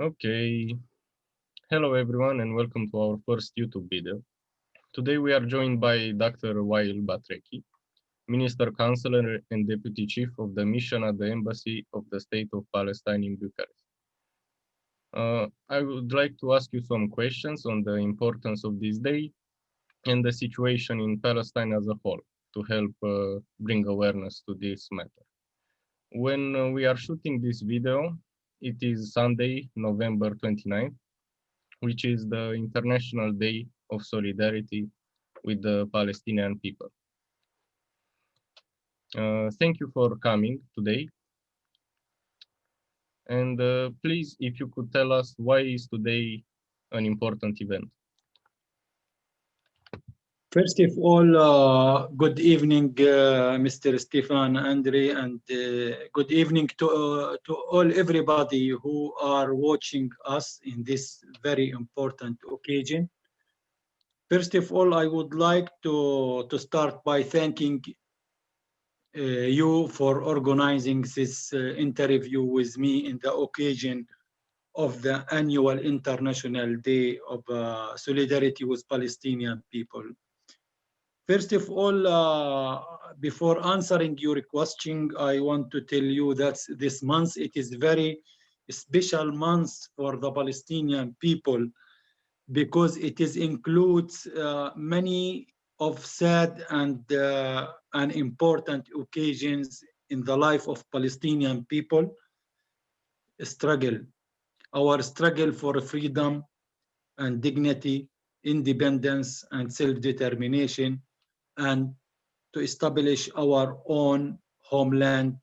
Okay, hello everyone and welcome to our first YouTube video. Today we are joined by Dr. Waill Batrekhi, Minister Counselor and Deputy Chief of the Mission at the Embassy of the State of Palestine in Bucharest. I would like to ask you some questions on the importance of this day and the situation in Palestine as a whole to help bring awareness to this matter. When we are shooting this video, it is Sunday, November 29th, which is the International Day of Solidarity with the Palestinian people. Thank you for coming today. And please, if you could tell us why is today an important event? First of all, good evening, Mr. Stefan, Andre, and good evening to all everybody who are watching us in this very important occasion. First of all, I would like to start by thanking you for organizing this interview with me in the occasion of the annual International Day of Solidarity with Palestinian people. First of all, before answering your question, I want to tell you that this month, it is very special month for the Palestinian people because it includes many of sad and important occasions in the life of Palestinian people struggle. Our struggle for freedom and dignity, independence and self-determination, and to establish our own homeland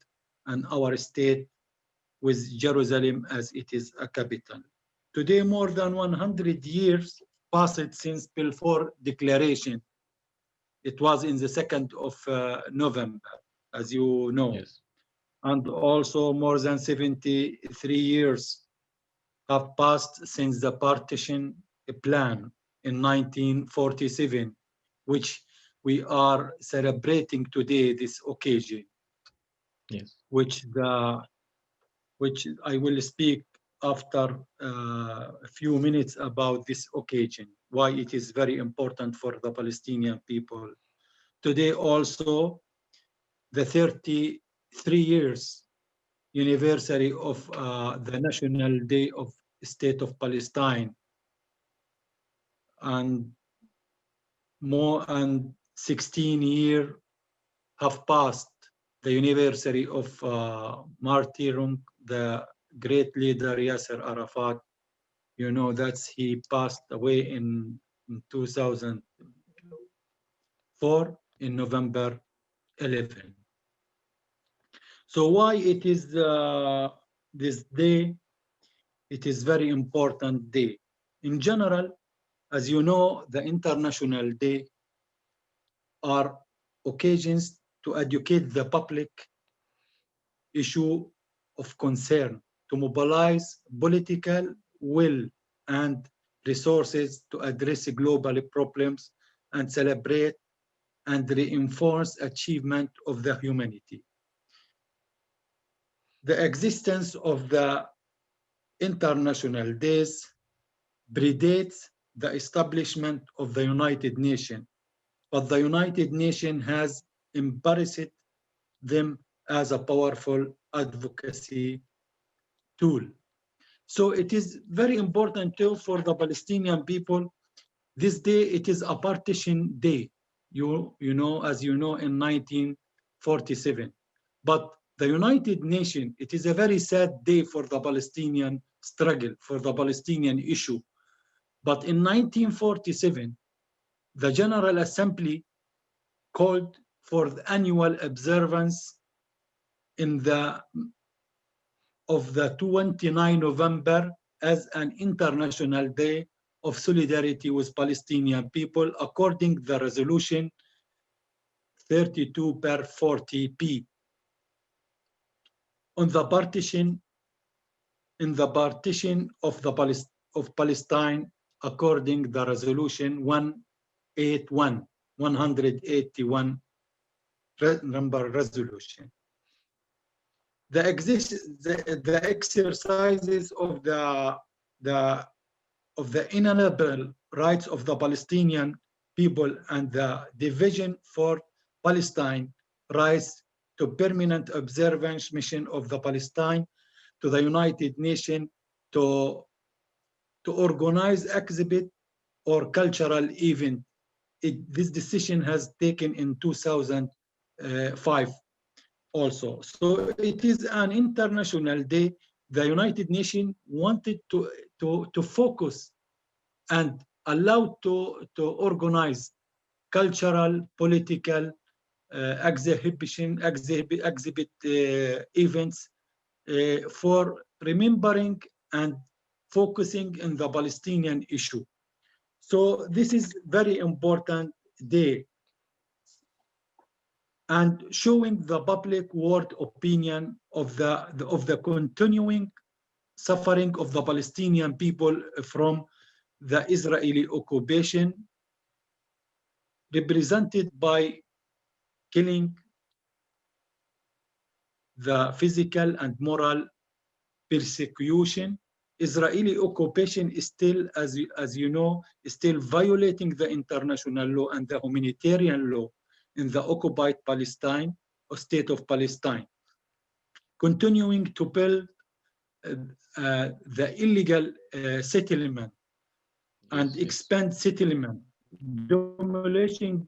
and our state with Jerusalem as it is a capital. Today, more than 100 years passed since Balfour Declaration. It was in the 2nd of November, as you know. Yes. And also more than 73 years have passed since the partition plan in 1947, which we are celebrating today, this occasion. Yes. Which I will speak after a few minutes about this occasion, why it is very important for the Palestinian people. Today also, the 33 years anniversary of the National Day of State of Palestine, and more than 16 years have passed the anniversary of martyrdom, the great leader Yasser Arafat. You know that he passed away in 2004 in November 11. So why it is this day? It is very important day. In general, as you know, the International Day are occasions to educate the public issue of concern, to mobilize political will and resources to address global problems and celebrate and reinforce achievement of the humanity. The existence of the international days predates the establishment of the United Nations, but the United Nations has embraced them as a powerful advocacy tool. So it is very important too for the Palestinian people. This day, it is a partition day, you know, as you know, in 1947. But the United Nations, it is a very sad day for the Palestinian struggle, for the Palestinian issue. But in 1947, the General Assembly called for the annual observance of the 29 November as an international day of solidarity with Palestinian people, according to the resolution 32/40p on the partition, in the partition of Palestine, according to the resolution 181 number resolution. the exercises of the inalienable rights of the Palestinian people and the division for Palestine rights to permanent observance mission of the Palestine to the United Nations to organize exhibit or cultural event. This decision has taken in 2005 also. So it is an international day. The United Nations wanted to focus and allow to organize cultural, political exhibit events for remembering and focusing on the Palestinian issue. So this is very important day and showing the public world opinion of the continuing suffering of the Palestinian people from the Israeli occupation, represented by killing, the physical and moral persecution. Israeli occupation is still, as you know, is still violating the international law and the humanitarian law in the occupied Palestine or state of Palestine, continuing to build the illegal settlement and expand settlement, demolishing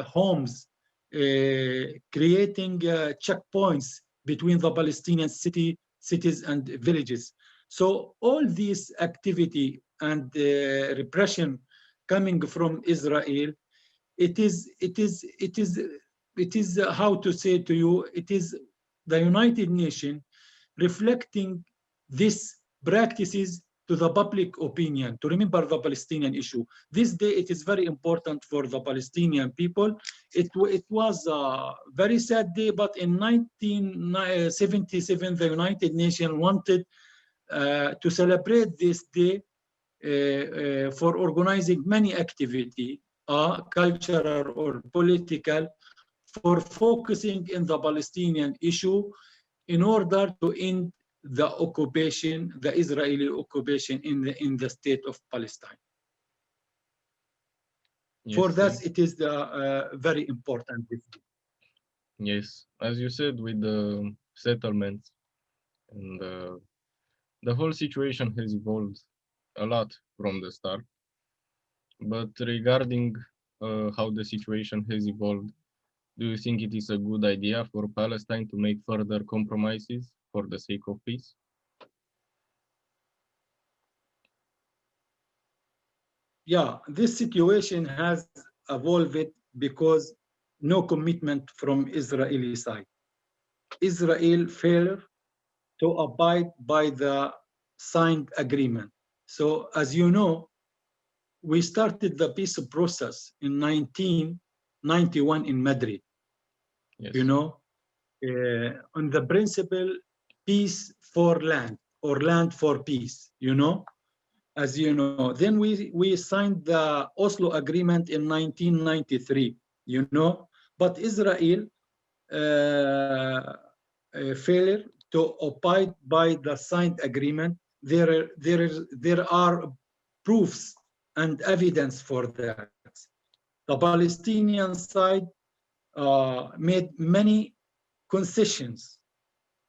homes, creating checkpoints between the Palestinian cities and villages. So all this activity and repression coming from Israel, it is how to say to you, it is the United Nations reflecting these practices to the public opinion, to remember the Palestinian issue. This day, it is very important for the Palestinian people. It was a very sad day, but in 1977, the United Nations wanted to celebrate this day for organizing many activity, cultural or political, for focusing in the Palestinian issue in order to end the occupation, the Israeli occupation in the state of Palestine. Yes, for that, it is very important. Yes, as you said, with the settlements and the whole situation has evolved a lot from the start. But regarding how the situation has evolved, do you think it is a good idea for Palestine to make further compromises for the sake of peace? Yeah, this situation has evolved because no commitment from Israeli side. Israel failed to abide by the signed agreement. So as you know, we started the peace process in 1991 in Madrid. Yes. You know, on the principle peace for land or land for peace, you know, as you know. Then we signed the Oslo Agreement in 1993, you know, but Israel failed to abide by the signed agreement. There are proofs and evidence for that. The Palestinian side made many concessions.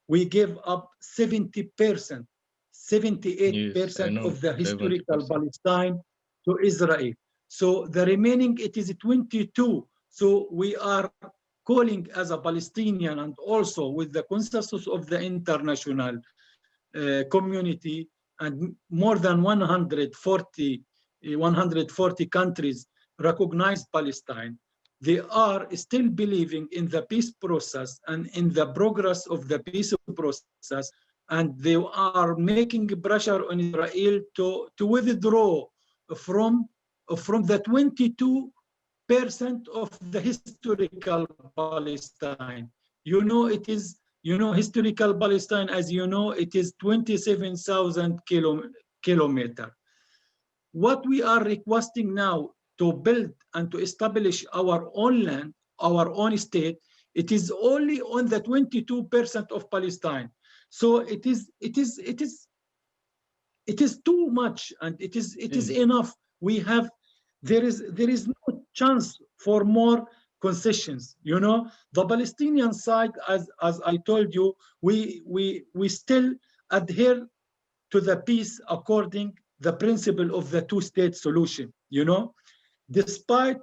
We gave up 70%, 78% of the historical 70%. Palestine to Israel. So the remaining, it is 22. So we are calling as a Palestinian and also with the consensus of the international community and more than 140 countries recognize Palestine. They are still believing in the peace process and in the progress of the peace process, and they are making pressure on Israel to withdraw from the 22% of the historical Palestine. You know, it is, you know, historical Palestine, as you know, it is 27,000 kilometers. What we are requesting now to build and to establish our own land, our own state, It is only on the 22% of Palestine. So it is too much, and it is enough. We have there is no chance for more concessions. You know, the Palestinian side, as I told you, we still adhere to the peace according the principle of the two-state solution. You know, despite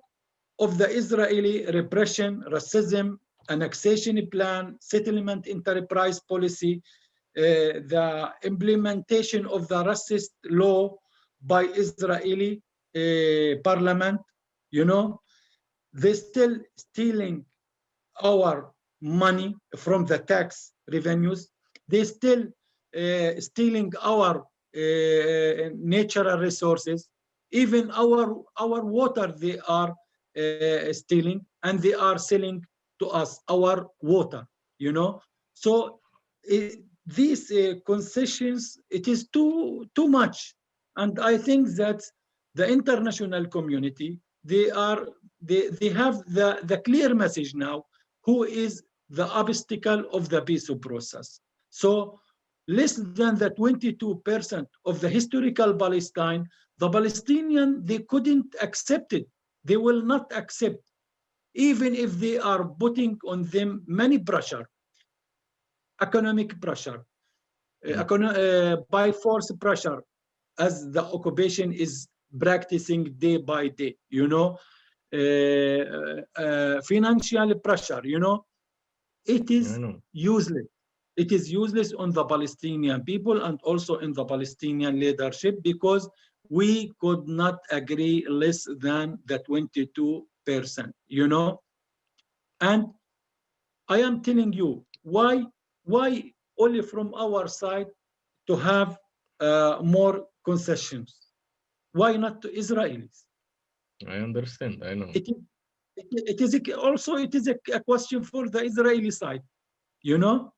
of the Israeli repression, racism, annexation plan, settlement enterprise policy, the implementation of the racist law by Israeli parliament, you know, they still stealing our money from the tax revenues. They still stealing our natural resources. Even our water they are stealing, and they are selling to us our water. You know, so these concessions, it is too much, and I think that the international community, they have the clear message now who is the obstacle of the peace process. So less than the 22% of the historical Palestine, the Palestinian, they couldn't accept it. They will not accept, even if they are putting on them many pressure, economic pressure, by force pressure, as the occupation is practicing day by day, you know, financial pressure, you know, it is useless. It is useless on the Palestinian people and also in the Palestinian leadership, because we could not agree less than the 22%, you know. And I am telling you why only from our side to have more concessions. Why not to Israelis? I understand. I know. It is also a question for the Israeli side, you know.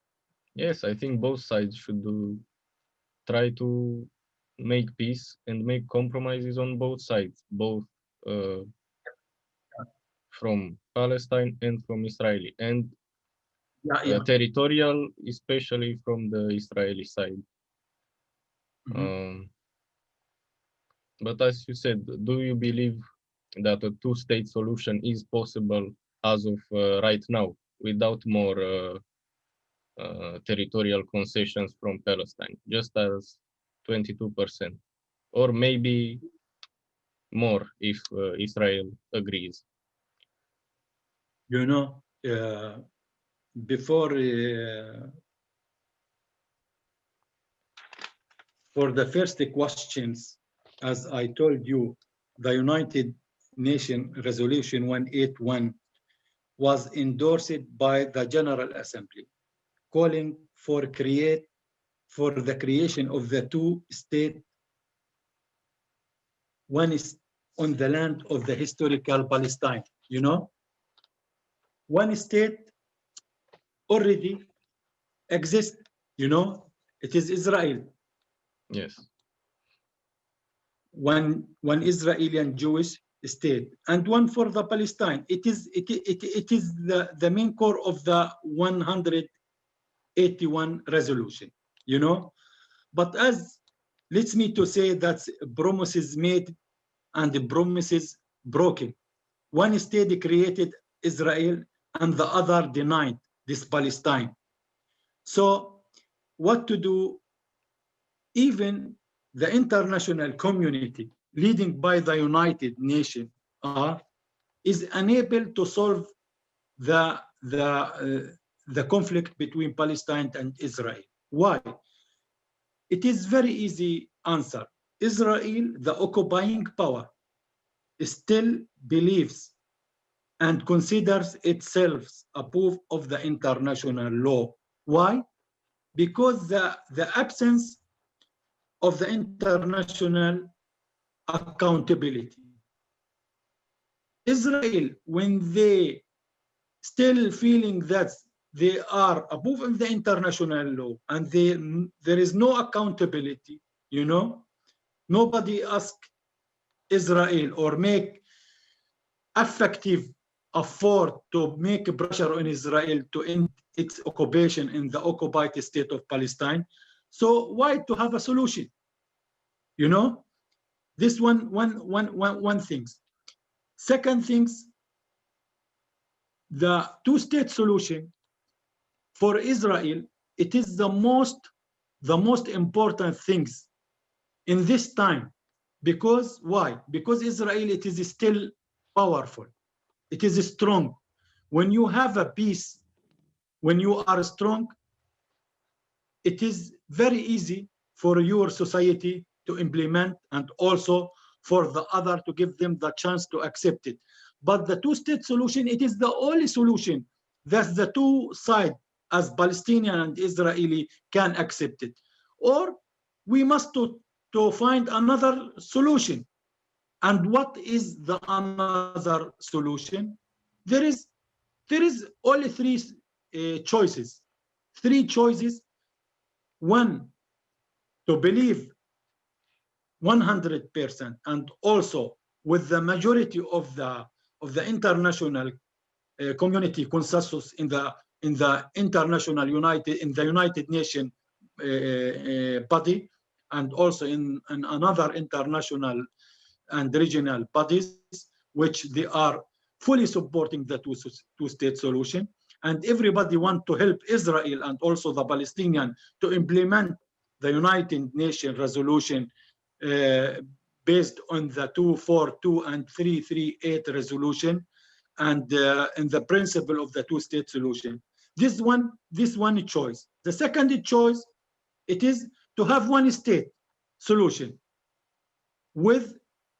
Yes, I think both sides should try to make peace and make compromises on both sides, both from Palestine and from Israeli, and territorial, especially from the Israeli side. But as you said, do you believe that a two-state solution is possible as of right now, without more territorial concessions from Palestine, just as 22%, or maybe more if Israel agrees? You know, before for the first questions, as I told you, the United Nations Resolution 181 was endorsed by the General Assembly, calling for the creation of the two-state, one is on the land of the historical Palestine. You know, one state already exists. You know, it is Israel. Yes. One Israeli and Jewish state, and one for the Palestine. It is the main core of the 181 resolution. You know, but as leads me to say that promises made and the promises broken. One state created Israel and the other denied this Palestine. So what to do? Even the international community, leading by the United Nations, is unable to solve the conflict between Palestine and Israel. Why? It is very easy answer. Israel, the occupying power, still believes and considers itself above of the international law. Why? Because the absence of the international accountability. Israel, when they still feeling that they are above the international law and there is no accountability, you know, nobody ask Israel or make effective afford to make pressure on Israel to end its occupation in the occupied state of Palestine. So why to have a solution? You know, this one things. Second things, the two-state solution for Israel, it is the most important things in this time. Because why? Because Israel, it is still powerful. It is strong. When you have a peace, when you are strong, it is very easy for your society to implement, and also for the other to give them the chance to accept it. But the two-state solution, it is the only solution that the two sides, as Palestinian and Israeli, can accept it. Or we must to find another solution. And what is the another solution? There is only three choices. Three choices. One, to believe 100%, and also with the majority of the international community consensus in the international United Nations body, and also in another international and regional bodies, which they are fully supporting the two-state solution. And everybody want to help Israel and also the Palestinian to implement the United Nations resolution based on the 242 and 338 resolution, and in the principle of the two-state solution. This one choice. The second choice, it is to have one state solution with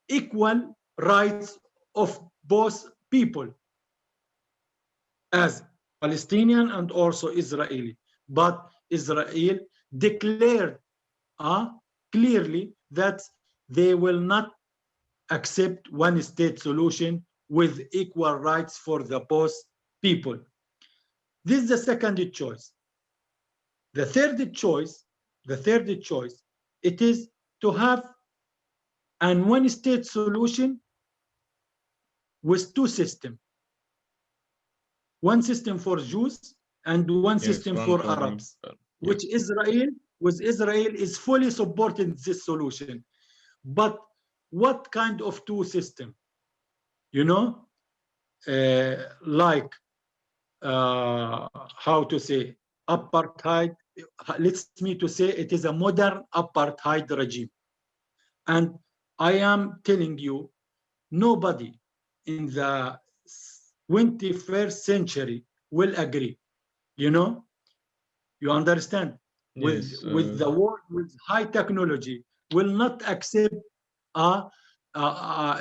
equal rights of both people, as Palestinian and also Israeli. But Israel declared clearly that they will not accept one state solution with equal rights for the both people. This is the second choice. The third choice, it is to have an one state solution with two systems. One system for Jews and one system for Arabs, which Israel is fully supporting this solution. But what kind of two system? You know, like how to say, apartheid. Let's me to say it is a modern apartheid regime. And I am telling you, nobody in the 21st century will agree. You know, you understand? With the world with high technology will not accept a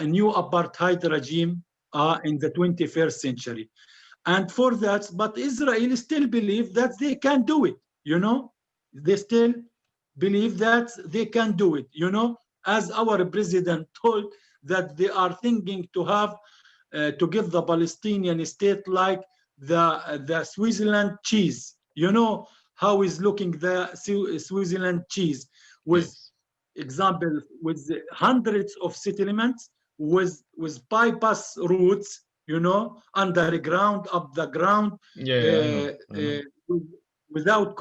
new apartheid regime in the 21st century. And for that, but Israel still believe that they can do it. You know, they still believe that they can do it. You know, as our president told that they are thinking to have to give the Palestinian state like the Switzerland cheese. You know how is looking the Switzerland cheese, with example, with hundreds of settlements, with bypass routes, you know, underground, up the ground, without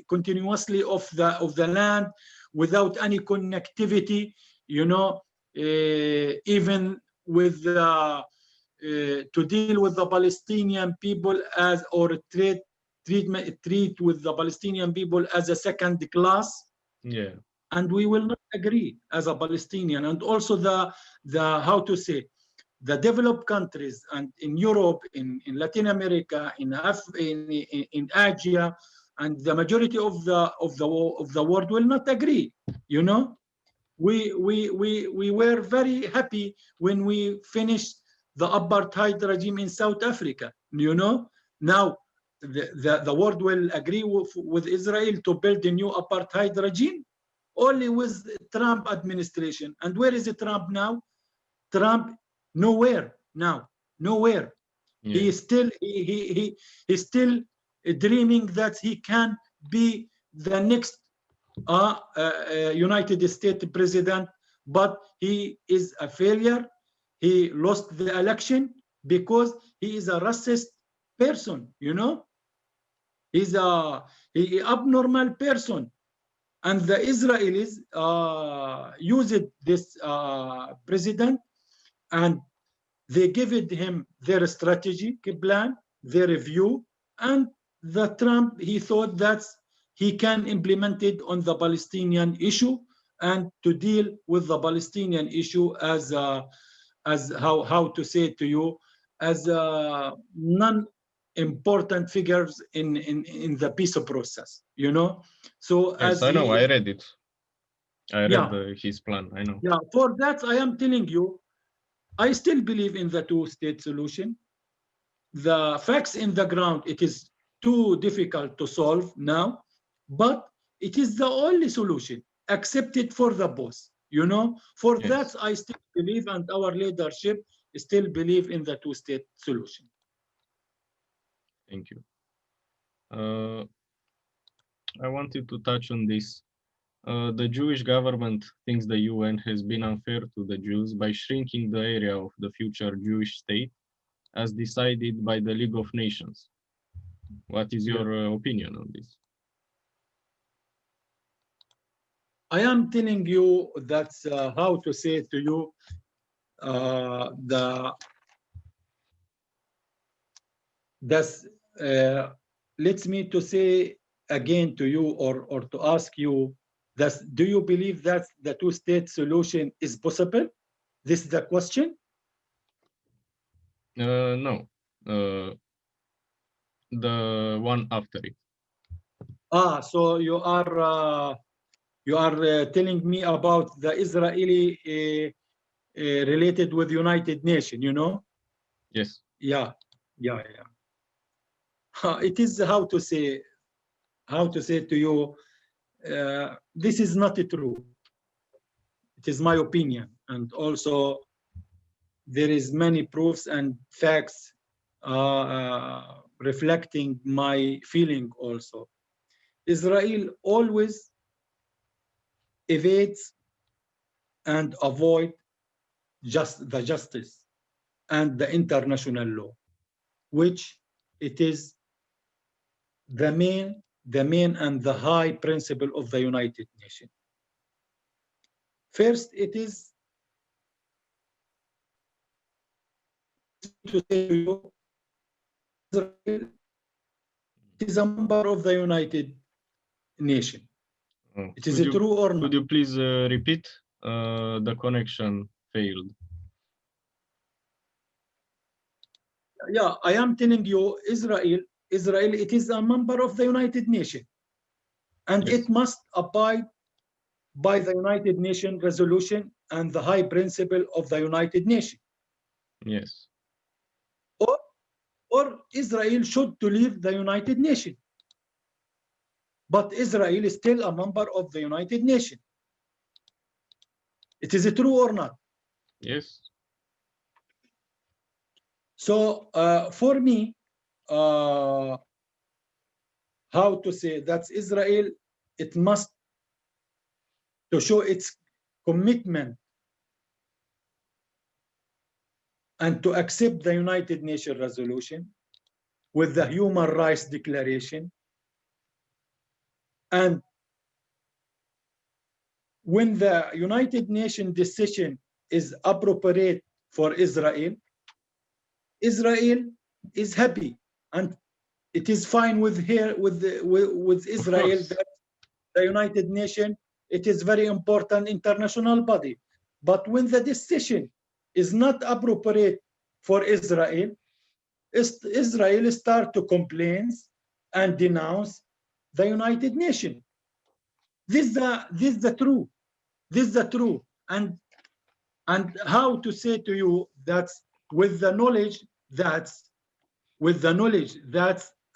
continuously of the land, without any connectivity, you know, even with to deal with the Palestinian people as, or treat with the Palestinian people as a second class. Yeah. And we will not agree as a Palestinian. And also the how to say, the developed countries, and in Europe, in Latin America, in Asia, and the majority of the world will not agree. You know, we were very happy when we finished the apartheid regime in South Africa. You know, now the world will agree with Israel to build a new apartheid regime only with Trump administration. And where is Trump now? Trump nowhere now, nowhere. Yeah. He is still he's still dreaming that he can be the next United States president, but he is a failure. He lost the election, because he is a racist person, you know. He's a abnormal person. And the Israelis used this president, and they gave him their strategy plan, their view, and the Trump, he thought that he can implement it on the Palestinian issue and to deal with the Palestinian issue as how to say it to you, as non-important figures in the peace process, you know. So Yes, as I know. I read it. I read yeah, his plan. I know. yeah. For that, I am telling you, I still believe in the two-state solution. The facts in the ground, it is too difficult to solve now, but it is the only solution accepted for the both. You know, for Yes. that, I still believe, and our leadership still believe in the two-state solution. Thank you. I wanted to touch on this. The Jewish government thinks the UN has been unfair to the Jews by shrinking the area of the future Jewish state as decided by the League of Nations. What is your opinion on this? I am telling you that's how to say to you, let me to say again to you, or to ask you, do you believe that the two-state solution is possible? This is the question. No, the one after it. So you are telling me about the Israeli related with United Nations, you know? Yes. Yeah. It is how to say to you, this is not true. It is my opinion, and also there is many proofs and facts reflecting my feeling also. Israel always evades and avoid the justice and the international law, which it is the main and the high principle of the United Nations. First, it is to say to you, Israel is a member of the United Nations. It is true or not? Could you please repeat? The connection failed. Yeah, I am telling you, Israel, it is a member of the United Nations, and yes. It must abide by the United Nations resolution and the high principle of the United Nations. Yes. Or Israel should to leave the United Nations. But Israel is still a member of the United Nations. It is true or not? Yes. So for me, how to say that Israel, it must to show its commitment and to accept the United Nations resolution with the Human Rights Declaration. And when the United Nations decision is appropriate for Israel, Israel is happy, and it is fine with her, with Israel, that the United Nations, it is very important international body. But when the decision is not appropriate for Israel, Israel start to complain and denounce the United Nations. This is the truth. This is the truth. And how to say to you that with the knowledge that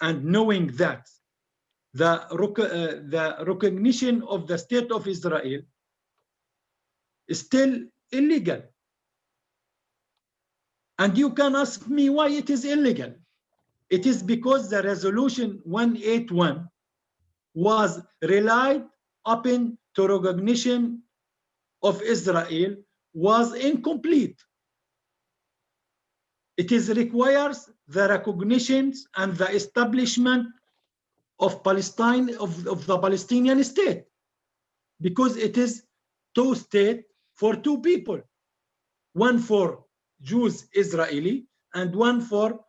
and knowing that the recognition of the state of Israel is still illegal. And you can ask me why it is illegal. It is because the resolution 181 was relied upon to recognition of Israel was incomplete. It is requires the recognition and the establishment of Palestine, of the Palestinian state, because it is two states for two people, one for Jews Israeli and one for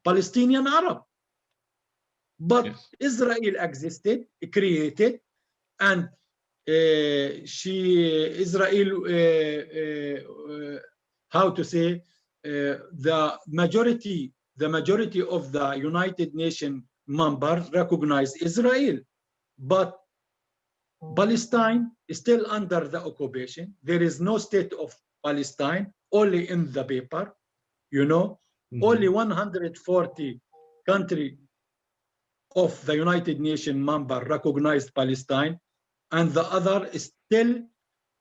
Palestinian Arab. But Yes. Israel existed, created, and Israel, how to say, the majority of the United Nations members recognize Israel, but Palestine is still under the occupation. There is no state of Palestine, only in the paper, you know. Only 140 countries of the United Nations member recognized Palestine, and the other is still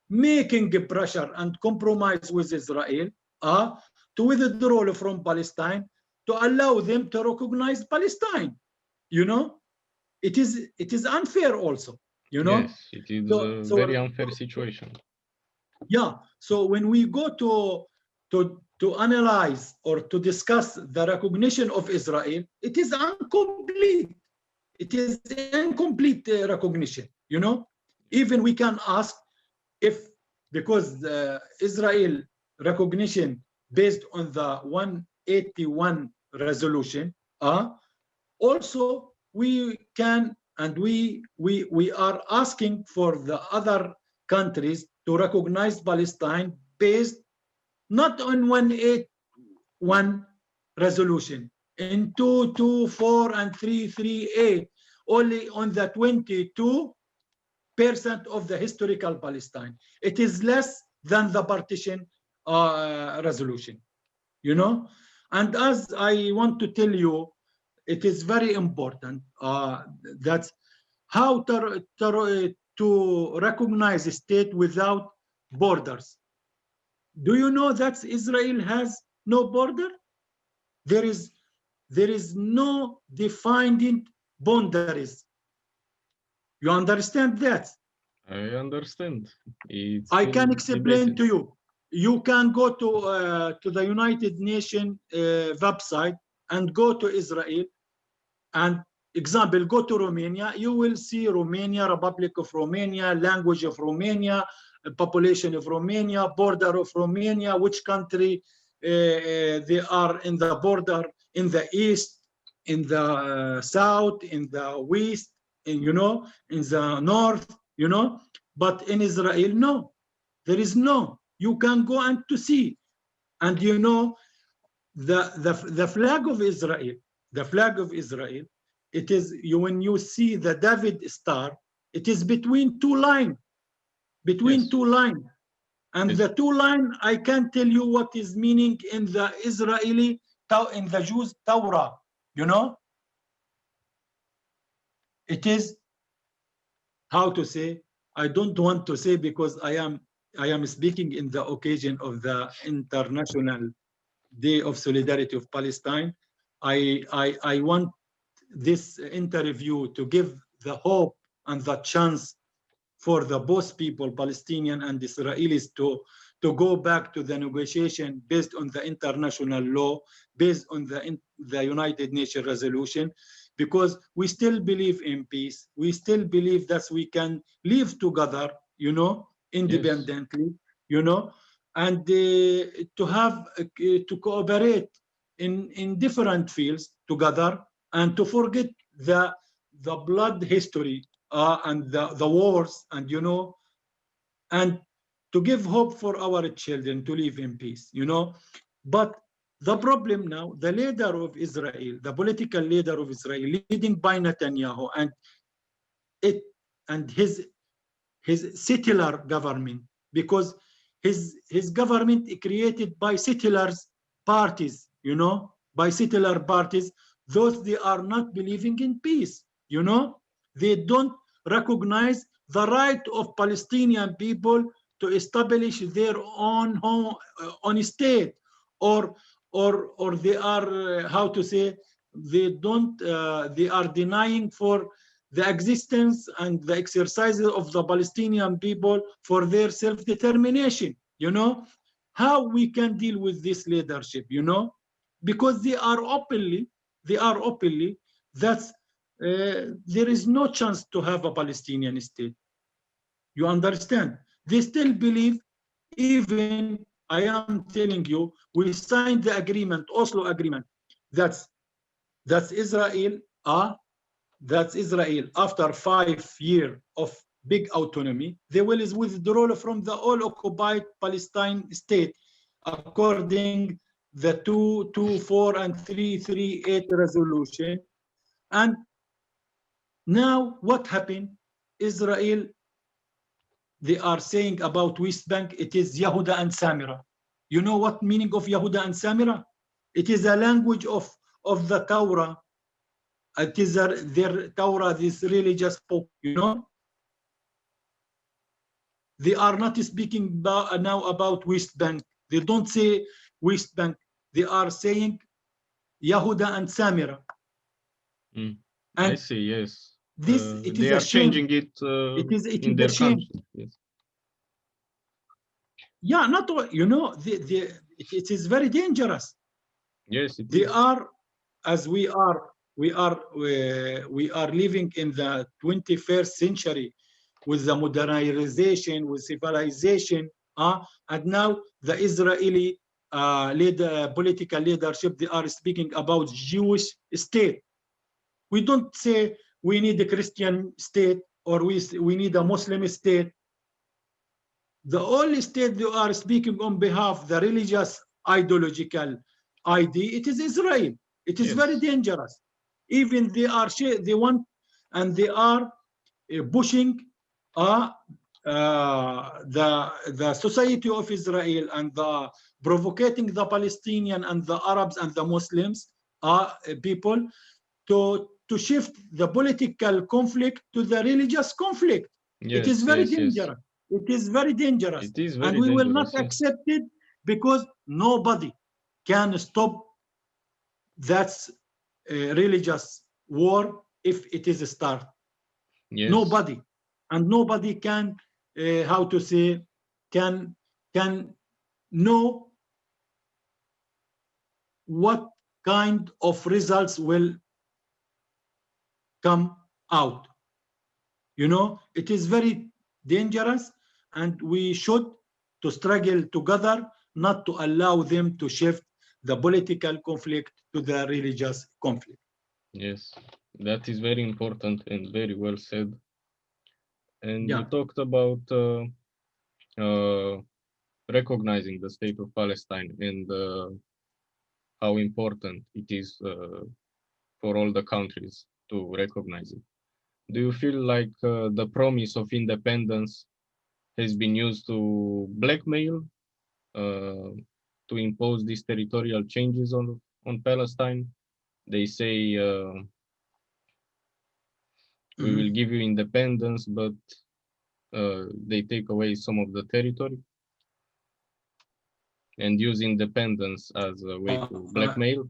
making pressure and compromise with Israel to withdraw from Palestine, to allow them to recognize Palestine. You know, it is unfair also. You know, Yes, it is a very unfair situation. Yeah. So when we go to analyze or to discuss the recognition of Israel, it is incomplete. It is incomplete recognition. You know, even we can ask if, because Israel recognition based on the 181 resolution, also we can, and we are asking for the other countries to recognize Palestine based not on 181 resolution, in 224 and 338, only on the 22% of the historical Palestine. It is less than the partition resolution, you know. And as I want to tell you, it is very important that how to recognize a state without borders. Do you know that Israel has no border? There is no defined boundaries. You understand that? I understand. It's I still can explain debated. to you. You can go to the United Nations website and go to Israel, and example, go to Romania. You will see Romania, Republic of Romania, language of Romania, population of Romania, border of Romania, which country they are in the border, in the east, in the south, in the west, and you know, in the north, you know. But in Israel, no, there is no. You can go and to see, and you know, the flag of Israel, the flag of Israel, it is, when you see the David star, it is between two lines, Yes. two lines. And Yes. the two line, I can tell you what is meaning in the Israeli, in the Jews Torah, you know. It is, how to say, I don't want to say, because I am speaking in the occasion of the International Day of Solidarity of Palestine. I want this interview to give the hope and the chance for the both people, Palestinian and Israelis, to go back to the negotiation based on the international law, based on the United Nations resolution, because we still believe in peace. We still believe that we can live together, you know, independently, yes, you know, and to have to cooperate in different fields together, and to forget the blood history and the wars, and you know, and to give hope for our children to live in peace, you know. But the problem now, the leader of Israel, the political leader of Israel, leading by Netanyahu, and his settler government, because his government created by settlers parties, you know, by settler parties, those they are not believing in peace, you know. They don't recognize the right of Palestinian people to establish their own home, own state, or they are how to say, they don't they are denying for the existence and the exercise of the Palestinian people for their self-determination, you know. How we can deal with this leadership, you know? because they are openly that there is no chance to have a Palestinian state. You understand? They still believe, even I am telling you, we signed the agreement, Oslo agreement. That's Israel. That's Israel. After 5 years of big autonomy, they will withdraw from the all occupied Palestine state, according the 224 and 338 resolution. And now what happened? Israel, they are saying about West Bank, it is Yehuda and Samira. You know what meaning of Yehuda and Samira? It is a language of the Torah. It is their Torah, this religious book, you know. They are not speaking now about West Bank. They don't say West Bank. They are saying Yehuda and Samira. And And I see, yes. this, it They is a are shame. changing it It in is a their shame. country. Yes. Yeah, not all, you know, it is very dangerous. Yes, it They is. are, as we are living in the 21st century with the modernization, with civilization, and now the Israeli political leadership, they are speaking about Jewish state. We don't say we need a Christian state or we need a Muslim state. The only state they are speaking on behalf of the religious ideological ID, it is Israel. It is very dangerous. Even they want, and they are pushing the society of Israel and provoking the Palestinian and the Arabs and the Muslims people to shift the political conflict to the religious conflict. It is very dangerous. It is very dangerous. It is And very we will not dangerous, yes. accept it because nobody can stop that religious war if it is a start. Yes. Nobody. And nobody can, how to say, can know what kind of results will come out. You know, it is very dangerous, and we should to struggle together, not to allow them to shift the political conflict to the religious conflict. Yes, that is very important and very well said. And you Yeah. talked about recognizing the state of Palestine and how important it is for all the countries to recognize it. Do you feel like the promise of independence has been used to blackmail, to impose these territorial changes on Palestine? They say we will give you independence, but they take away some of the territory and use independence as a way to blackmail.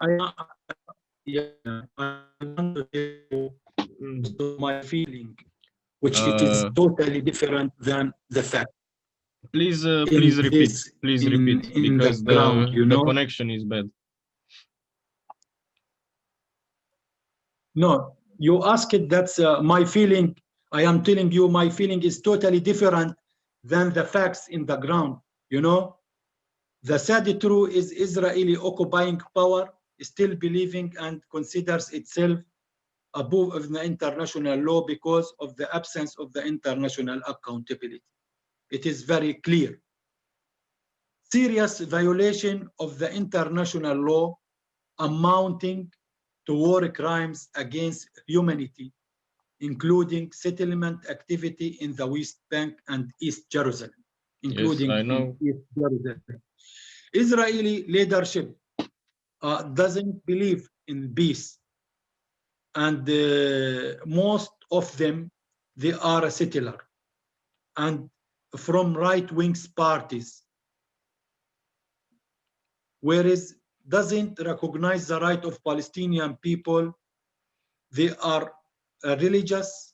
I want to tell you my feeling, which it is totally different than the fact. Please repeat. Please repeat, In the because ground, you the know. connection is bad. No, you asked it. That's my feeling. I am telling you, my feeling is totally different than the facts in the ground. You know, the sad truth is Israeli occupying power still believing and considers itself above of the international law because of the absence of the international accountability. It is very clear. Serious violation of the international law amounting to war crimes against humanity, including settlement activity in the West Bank and East Jerusalem, including yes, I know. East Jerusalem. Israeli leadership doesn't believe in peace, and most of them, they are a settler and from right-wing parties, whereas doesn't recognize the right of Palestinian people. They are religious,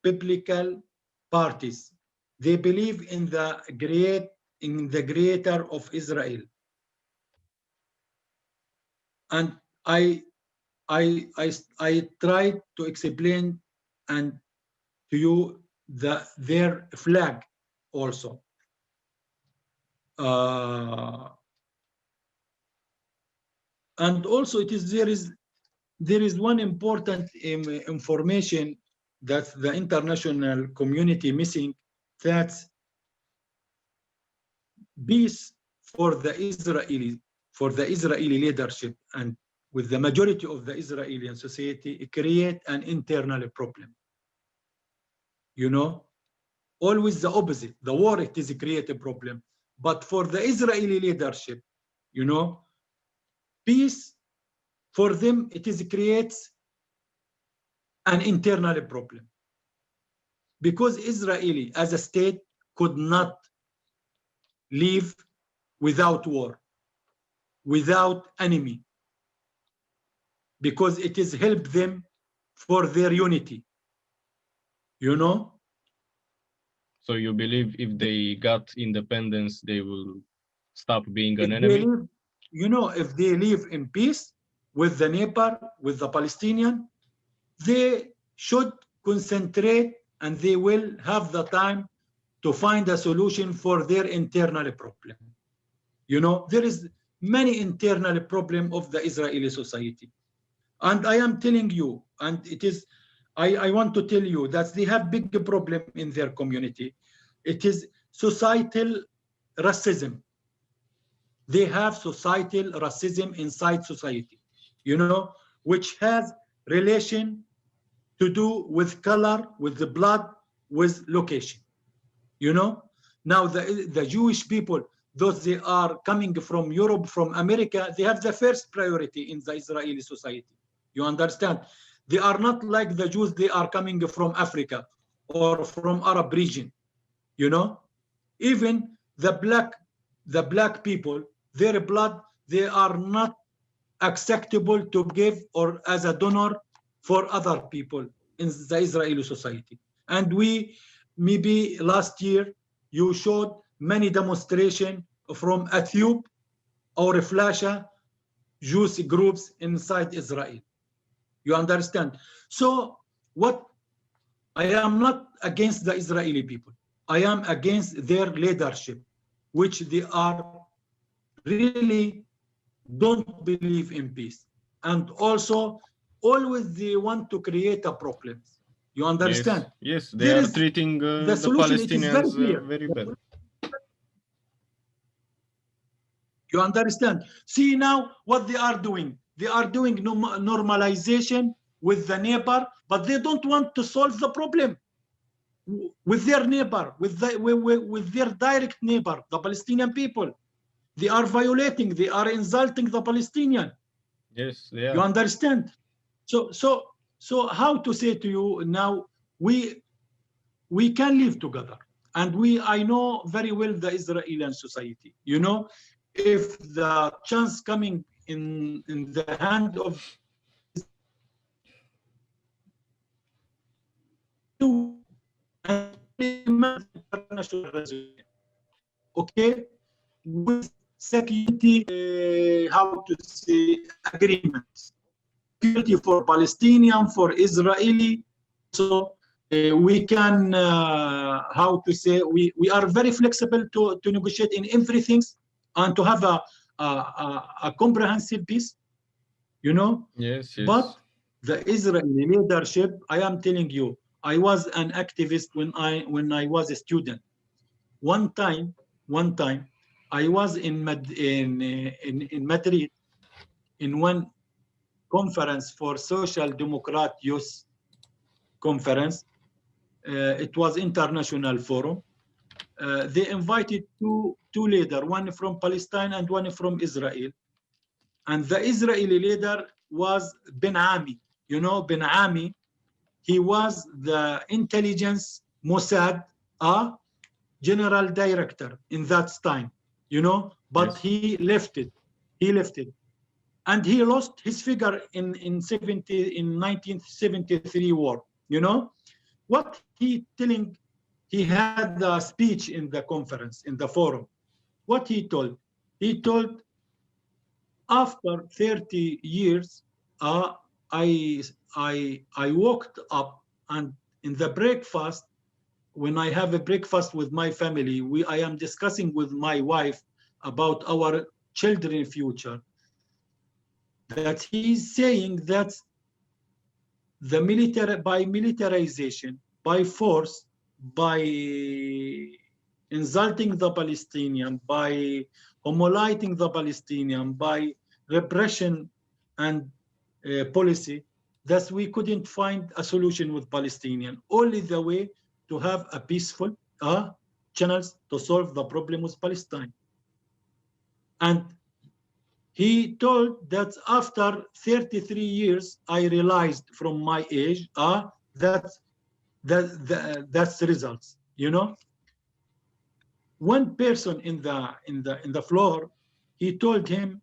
biblical parties. They believe in the great in the creator of Israel. And I tried to explain and to you their flag also. And also there is one important information that the international community missing, that peace for the Israeli leadership and with the majority of the Israeli society create an internal problem. You know, always the opposite. The war, it is create a problem. But for the Israeli leadership, you know, peace for them, it is creates an internal problem. Because Israeli as a state could not live without war, without enemy, because it is help them for their unity, you know. So you believe if they got independence, they will stop being an If enemy? they live, you know, if they live in peace with the neighbor, with the Palestinian, they should concentrate and they will have the time to find a solution for their internal problem. You know, there is many internal problem of the Israeli society. And I am telling you, and it is, I want to tell you that they have big problem in their community. It is societal racism. They have societal racism inside society, you know, which has relation to do with color, with the blood, with location, you know. Now the Jewish people, those they are coming from Europe, from America, they have the first priority in the Israeli society. You understand? They are not like the Jews, they are coming from Africa or from Arab region, you know. Even the black people, their blood, they are not acceptable to give or as a donor for other people in the Israeli society. And we, maybe last year, you showed many demonstrations from Athub or Flasha Jewish groups inside Israel. You understand? So what, I am not against the Israeli people. I am against their leadership, which they are really don't believe in peace. And also, always they want to create a problem. You understand? Yes, they There are is treating the the solution, it is very Palestinians clear. very bad. You understand? See now what they are doing. They are doing normalization with the neighbor, but they don't want to solve the problem with their neighbor, with their direct neighbor, the Palestinian people. They are violating, they are insulting the Palestinian. Yes, they are. You understand? So how to say to you now, we can live together. And I know very well the Israeli society. You know, if the chance coming in the hand of international resolution, okay, with security, how to say, agreements, security for Palestinian, for Israeli. So we can, how to say, we are very flexible to negotiate in everything and to have a comprehensive peace, you know. Yes, yes. But the Israeli leadership, I am telling you, I was an activist when I was a student. One time, I was in Madrid in one conference for Social Democrat Youth Conference. It was international forum. They invited two leaders, one from Palestine and one from Israel. And the Israeli leader was Ben Ami. You know, Ben Ami, he was the intelligence Mossad general director in that time, you know, but Yes. he left it. And he lost his figure in 1973 war, you know. What he telling, he had a speech in the conference, in the forum. what he told? He told, after 30 years, I woke up, and in the breakfast, when I have a breakfast with my family, I am discussing with my wife about our children future, that he's saying that the by militarization, by force, by insulting the Palestinian, by humiliating the Palestinian, by repression and policy, that we couldn't find a solution with Palestinian. Only the way to have a peaceful channels to solve the problem with Palestine. And he told that after 33 years, I realized from my age, that's the results. You know, one person in the floor, he told him,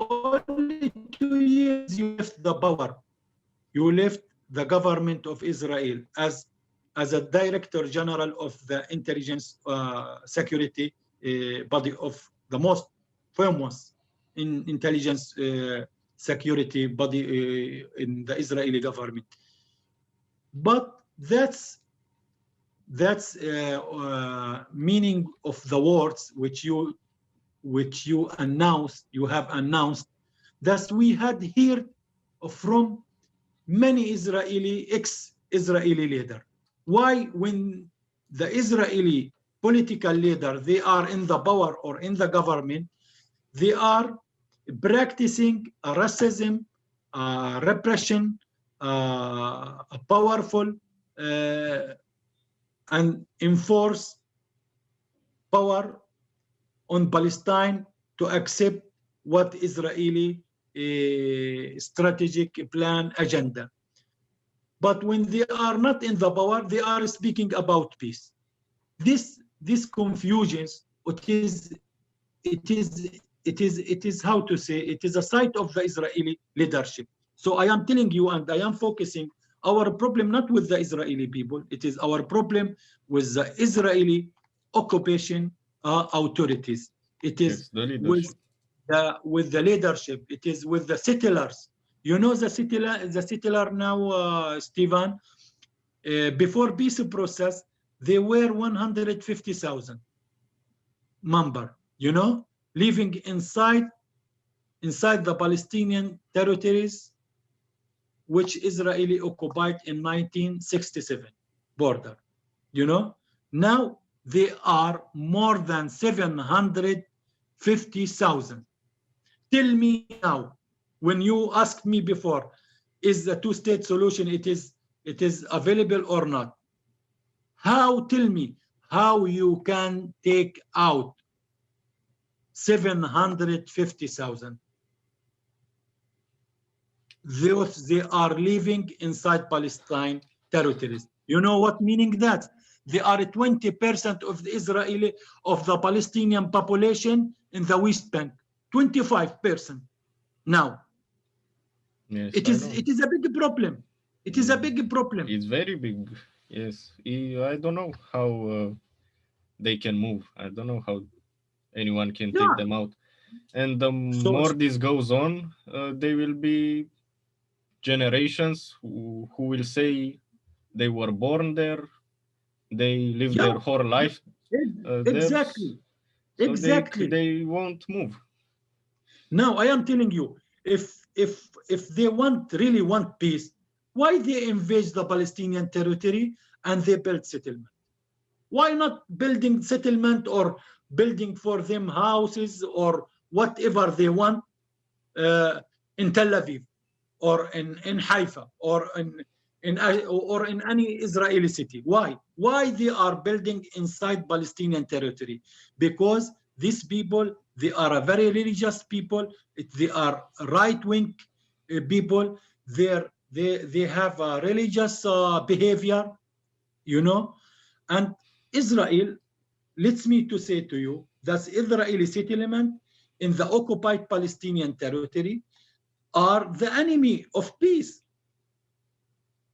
only 2 years you left the power, you left the government of Israel as a director general of the intelligence security body of the most famous in intelligence security body in the Israeli government. But that's meaning of the words which you announced, you have announced, that we had heard from many ex-Israeli leader. Why, when the Israeli political leader, they are in the power or in the government, they are practicing racism, repression, a powerful and enforce power on Palestine to accept what Israeli strategic plan agenda. But when they are not in the power, they are speaking about peace. This confusions, it is how to say, it is a side of the Israeli leadership. So I am telling you, and I am focusing our problem not with the Israeli people, it is our problem with the Israeli occupation authorities. It is with the leadership. It is with the settlers. You know, the settler now, Stephen, before peace process, they were 150,000 member, you know, living inside the Palestinian territories, which Israeli occupied in 1967 border. You know, now they are more than 750,000. Tell me now, when you asked me before, is the two-state solution, it is available or not? Tell me how you can take out 750,000? They are living inside Palestine territories. You know what meaning that? They are 20% of the Palestinian population in the West Bank. 25% now. Yes, it is a big problem. It is a big problem. It's very big. Yes, I don't know how they can move. I don't know how anyone can take them out. And the more this goes on, there will be generations who will say they were born there, they live their whole life exactly there, so exactly. they won't move. Now I am telling you, if they really want peace, why they invade the Palestinian territory and they build settlement? Why not building settlement or building for them houses or whatever they want in Tel Aviv or in Haifa or in any Israeli city? Why they are building inside Palestinian territory? Because these people, they are a very religious people. They are right-wing people. They have a religious behavior, you know. And Israel, lets me to say to you that Israeli settlement in the occupied Palestinian territory are the enemy of peace.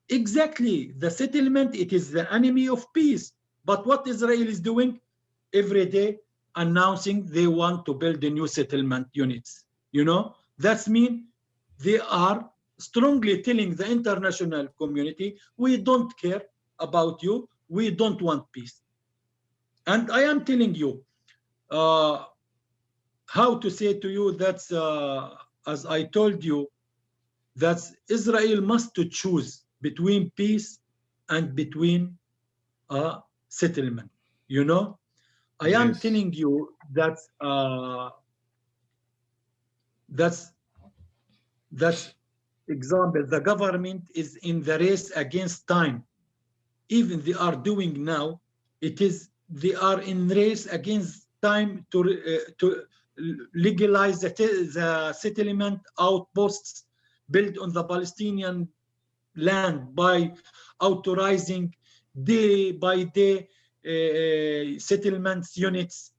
Exactly, the settlement, it is the enemy of peace. But what Israel is doing every day, announcing they want to build the new settlement units. You know, that's mean they are strongly telling the international community, we don't care about you, we don't want peace. And I am telling you, how to say to you, that's as I told you, that Israel must to choose between peace and between settlement. You know, I am Yes. telling you that that's example. The government is in the race against time. Even they are doing now, it is they are in race against time to legalize the settlement outposts built on the Palestinian land by authorizing day by day settlements units,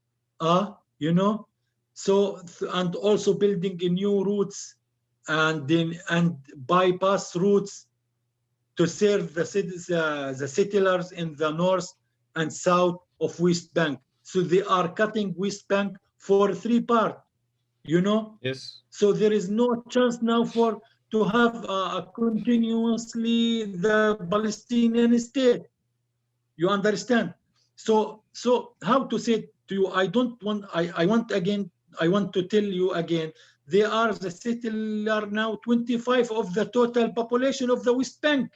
you know, so and also building new routes and bypass routes to serve the settlers in the north and south of West Bank. So they are cutting West Bank for three parts, you know. Yes. So there is no chance now for to have continuously the Palestinian state. You understand? So how to say to you? I don't want. I want again. I want to tell you again. They are the settler now. 25 of the total population of the West Bank.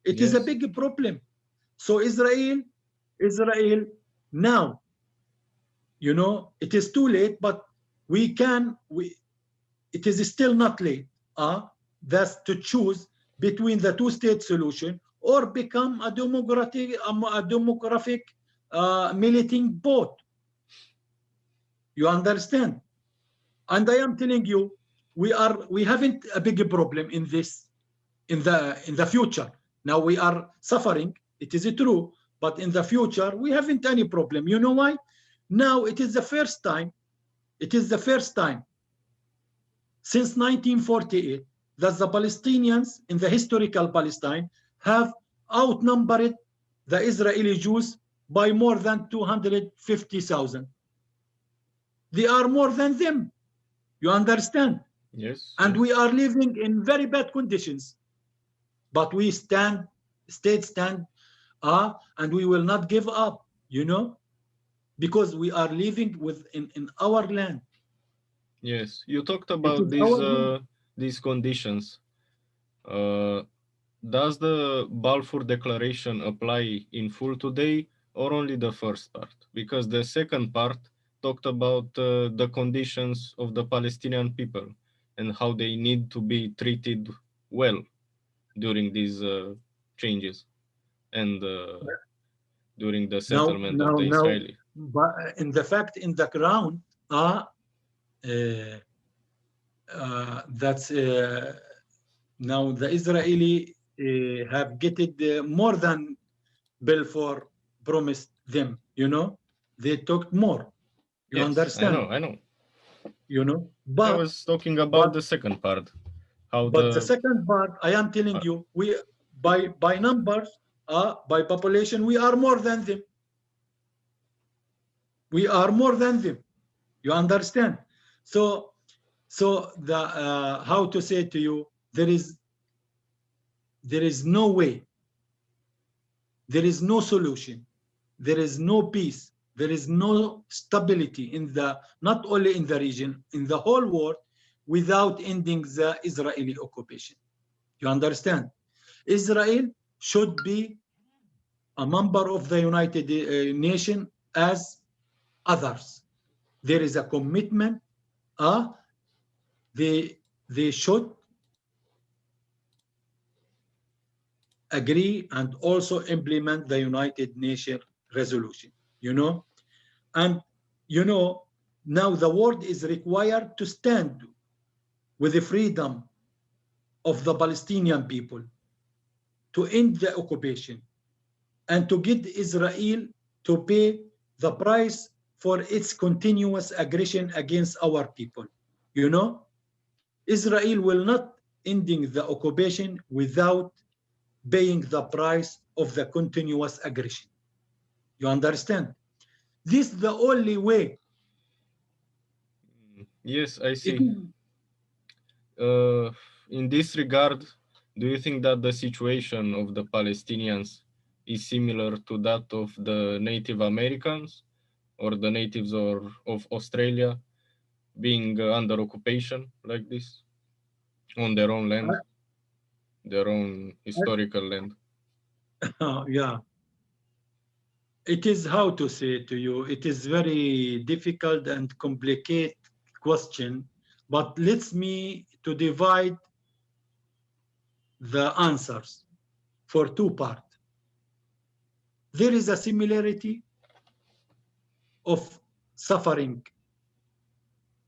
It is a Yes. big problem. So Israel now, you know, it is too late, but it is still not late. That's to choose between the two-state solution or become a demographic melting pot. You understand? And I am telling you, we haven't a big problem in this in the future. Now we are suffering, it is true, but in the future we haven't any problem. You know why? Now it is the first time, since 1948 that the Palestinians in the historical Palestine have outnumbered the Israeli Jews by more than 250,000. They are more than them. You understand? Yes. And we are living in very bad conditions. But we stand, state stand, and we will not give up, you know, because we are living in our land. Yes. You talked It about is our land. these conditions. Uh, does the Balfour Declaration apply in full today or only the first part? Because the second part talked about the conditions of the Palestinian people and how they need to be treated well during these changes and during the settlement of the Now, Israeli. but in the fact, in the ground, uh, that's now the Israeli have get it more than Balfour promised them. You know, they talked more. You Yes, understand? I know. You know, I but was talking about but the second part, how but the the second part, I am telling uh, you, we by numbers, by population, we are more than them. We are more than them. You understand? So the how to say to you, there is no way, there is no solution, there is no peace, there is no stability in the not only in the region, in the whole world, without ending the Israeli occupation. You understand? Israel should be a member of the United Nations as others. There is a commitment. Uh, they should agree and also implement the United Nations resolution. You know, and you know now the world is required to stand with the freedom of the Palestinian people to end the occupation and to get Israel to pay the price for its continuous aggression against our people. You know, Israel will not ending the occupation without paying the price of the continuous aggression. You understand? This is the only way. Yes, I It see. is, In this regard, do you think that the situation of the Palestinians is similar to that of the Native Americans or the natives of Australia being under occupation like this on their own land, their own historical land? yeah. It is, how to say to you, it is very difficult and complicated question, but let's me to divide the answers for two parts. There is a similarity of suffering.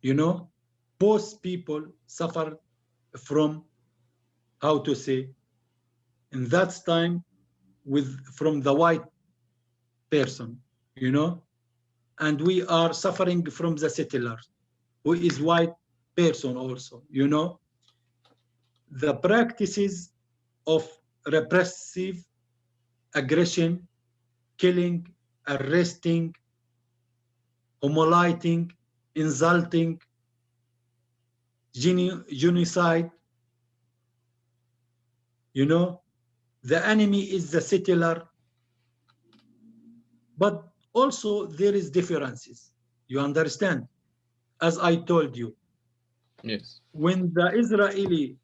You know, both people suffer from, how to say, in that time from the white person, you know, and we are suffering from the settlers, who is white person also, you know. The practices of repressive aggression, killing, arresting, humiliating, insulting, genocide, you know, the enemy is the settler, but also there is differences. You understand? As I told you, Yes. when the Israeli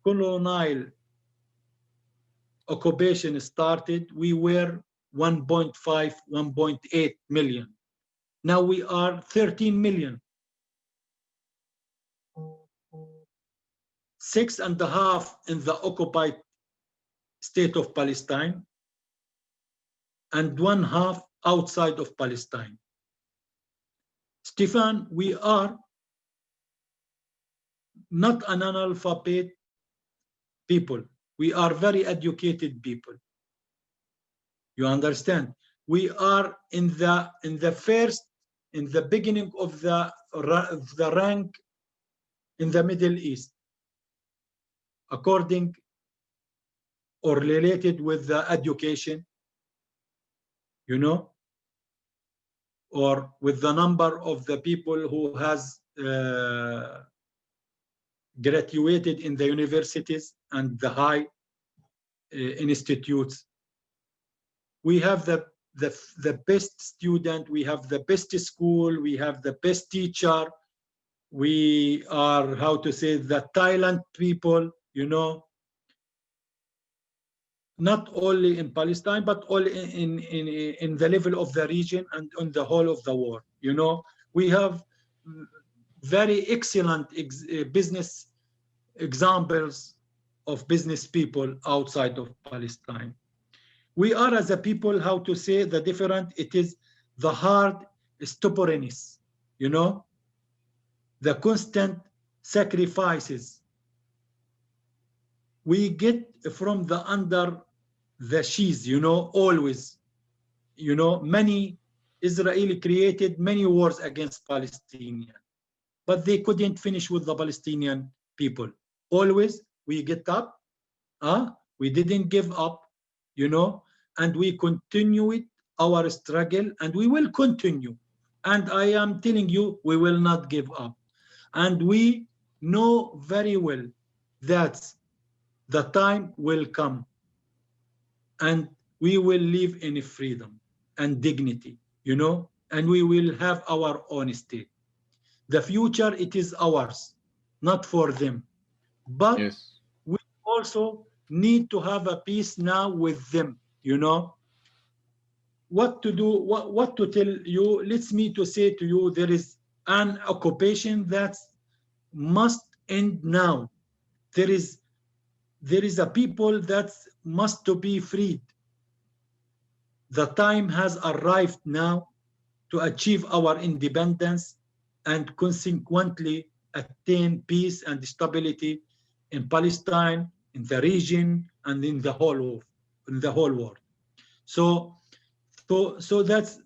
colonial occupation started, we were 1.5, 1.8 million. Now we are 13 million. 6.5 in the occupied state of Palestine, and 1/2 outside of Palestine. Stefan, we are not an analphabet people. We are very educated people. You understand? We are in the beginning of the rank in the Middle East, according or related with the education, you know, or with the number of the people who has graduated in the universities and the high institutes. We have the best student, we have the best school, we have the best teacher, we are, how to say, the Thailand people, you know, not only in Palestine, but all in the level of the region and on the whole of the world. You know, we have very excellent business examples of business people outside of Palestine. We are as a people, how to say, the different, it is the hard stubbornness, you know, the constant sacrifices we get from the under the sheath, you know, always, you know, many Israeli created many wars against Palestinian, but they couldn't finish with the Palestinian people. Always we get up, we didn't give up, you know, and we continued our struggle, and we will continue. And I am telling you, we will not give up. And we know very well that the time will come and we will live in freedom and dignity, you know, and we will have our own state. The future, it is ours, not for them. But Yes. we also need to have a peace now with them, you know. What to do, what to tell you, let's me to say to you, there is an occupation that must end now. There is a people that must to be freed. The time has arrived now to achieve our independence and consequently attain peace and stability in Palestine, in the region, and in the whole world. So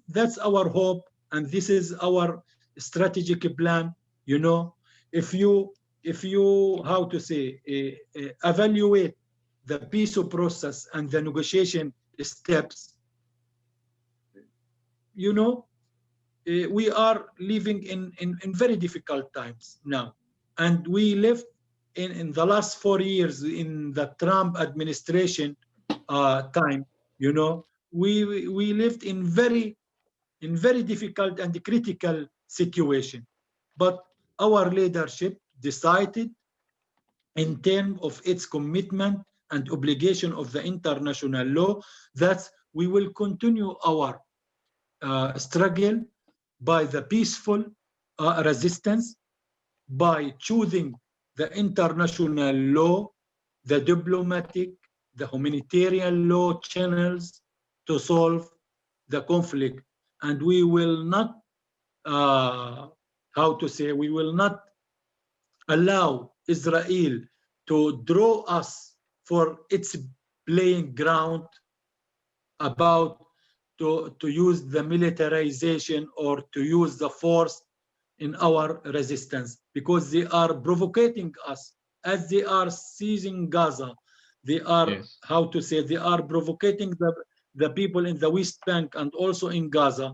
that's our hope, and this is our strategic plan. You know, if you how to say evaluate the peace process and the negotiation steps, you know, we are living in very difficult times now. And we lived in the last 4 years in the Trump administration time, you know, we lived in very difficult and critical situation. But our leadership decided, in terms of its commitment and obligation of the international law, that we will continue our struggle by the peaceful resistance, by choosing the international law, the diplomatic, the humanitarian law channels to solve the conflict. And we will not, how to say, we will not allow Israel to draw us for its playing ground about to use the militarization or to use the force in our resistance, because they are provoking us as they are seizing Gaza. They are, Yes. how to say, they are provoking the people in the West Bank and also in Gaza.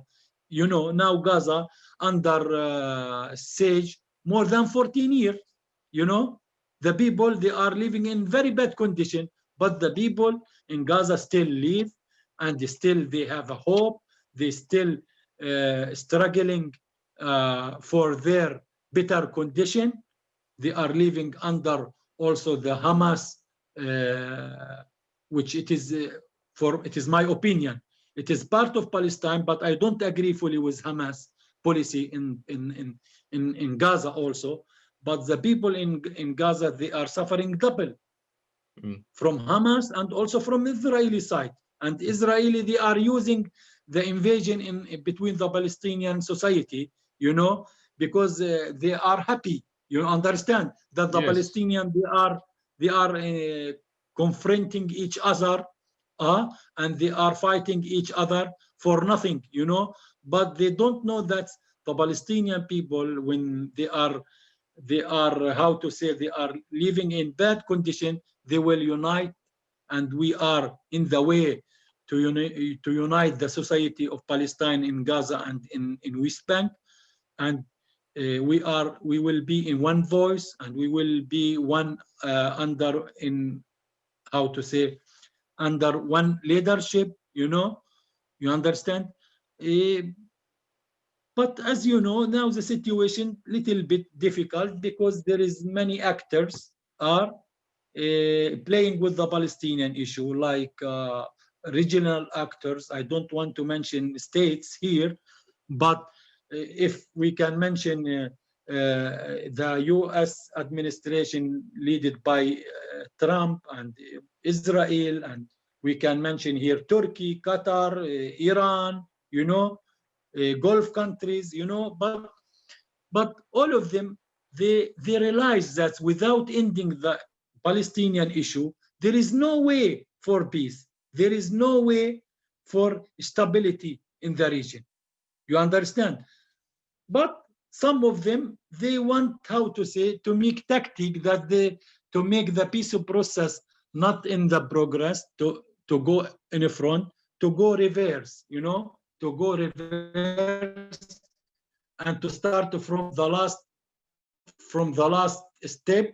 You know, now Gaza under siege more than 14 years. You know, the people, they are living in very bad condition, but the people in Gaza still live, and still they have a hope. They still struggling for their better condition. They are living under also the Hamas, which it is it is my opinion, it is part of Palestine, but I don't agree fully with Hamas policy in Gaza also. But the people in Gaza, they are suffering double from Hamas and also from Israeli side. And Israeli, they are using the invasion in between the Palestinian society, you know, because they are happy. You understand that the Yes. Palestinians, they are confronting each other, and they are fighting each other for nothing, you know. But they don't know that the Palestinian people, when they are how to say, they are living in bad condition, they will unite. And we are in the way to unite the society of Palestine in Gaza and in West Bank. And we will be in one voice, and we will be one under, in how to say, under one leadership, you know. You understand? Eh, but as you know, now the situation little bit difficult, because there is many actors are playing with the Palestinian issue, like regional actors. I don't want to mention states here, but if we can mention the US administration led by Trump, and Israel, and we can mention here Turkey, Qatar, Iran, you know, Gulf countries, you know. But all of them, they realize that without ending the Palestinian issue, there is no way for peace. There is no way for stability in the region. You understand? But some of them, they want, how to say, to make tactic that they, to make the peace process not in the progress, to go in front, to go reverse, you know, to go reverse, and to start from the last step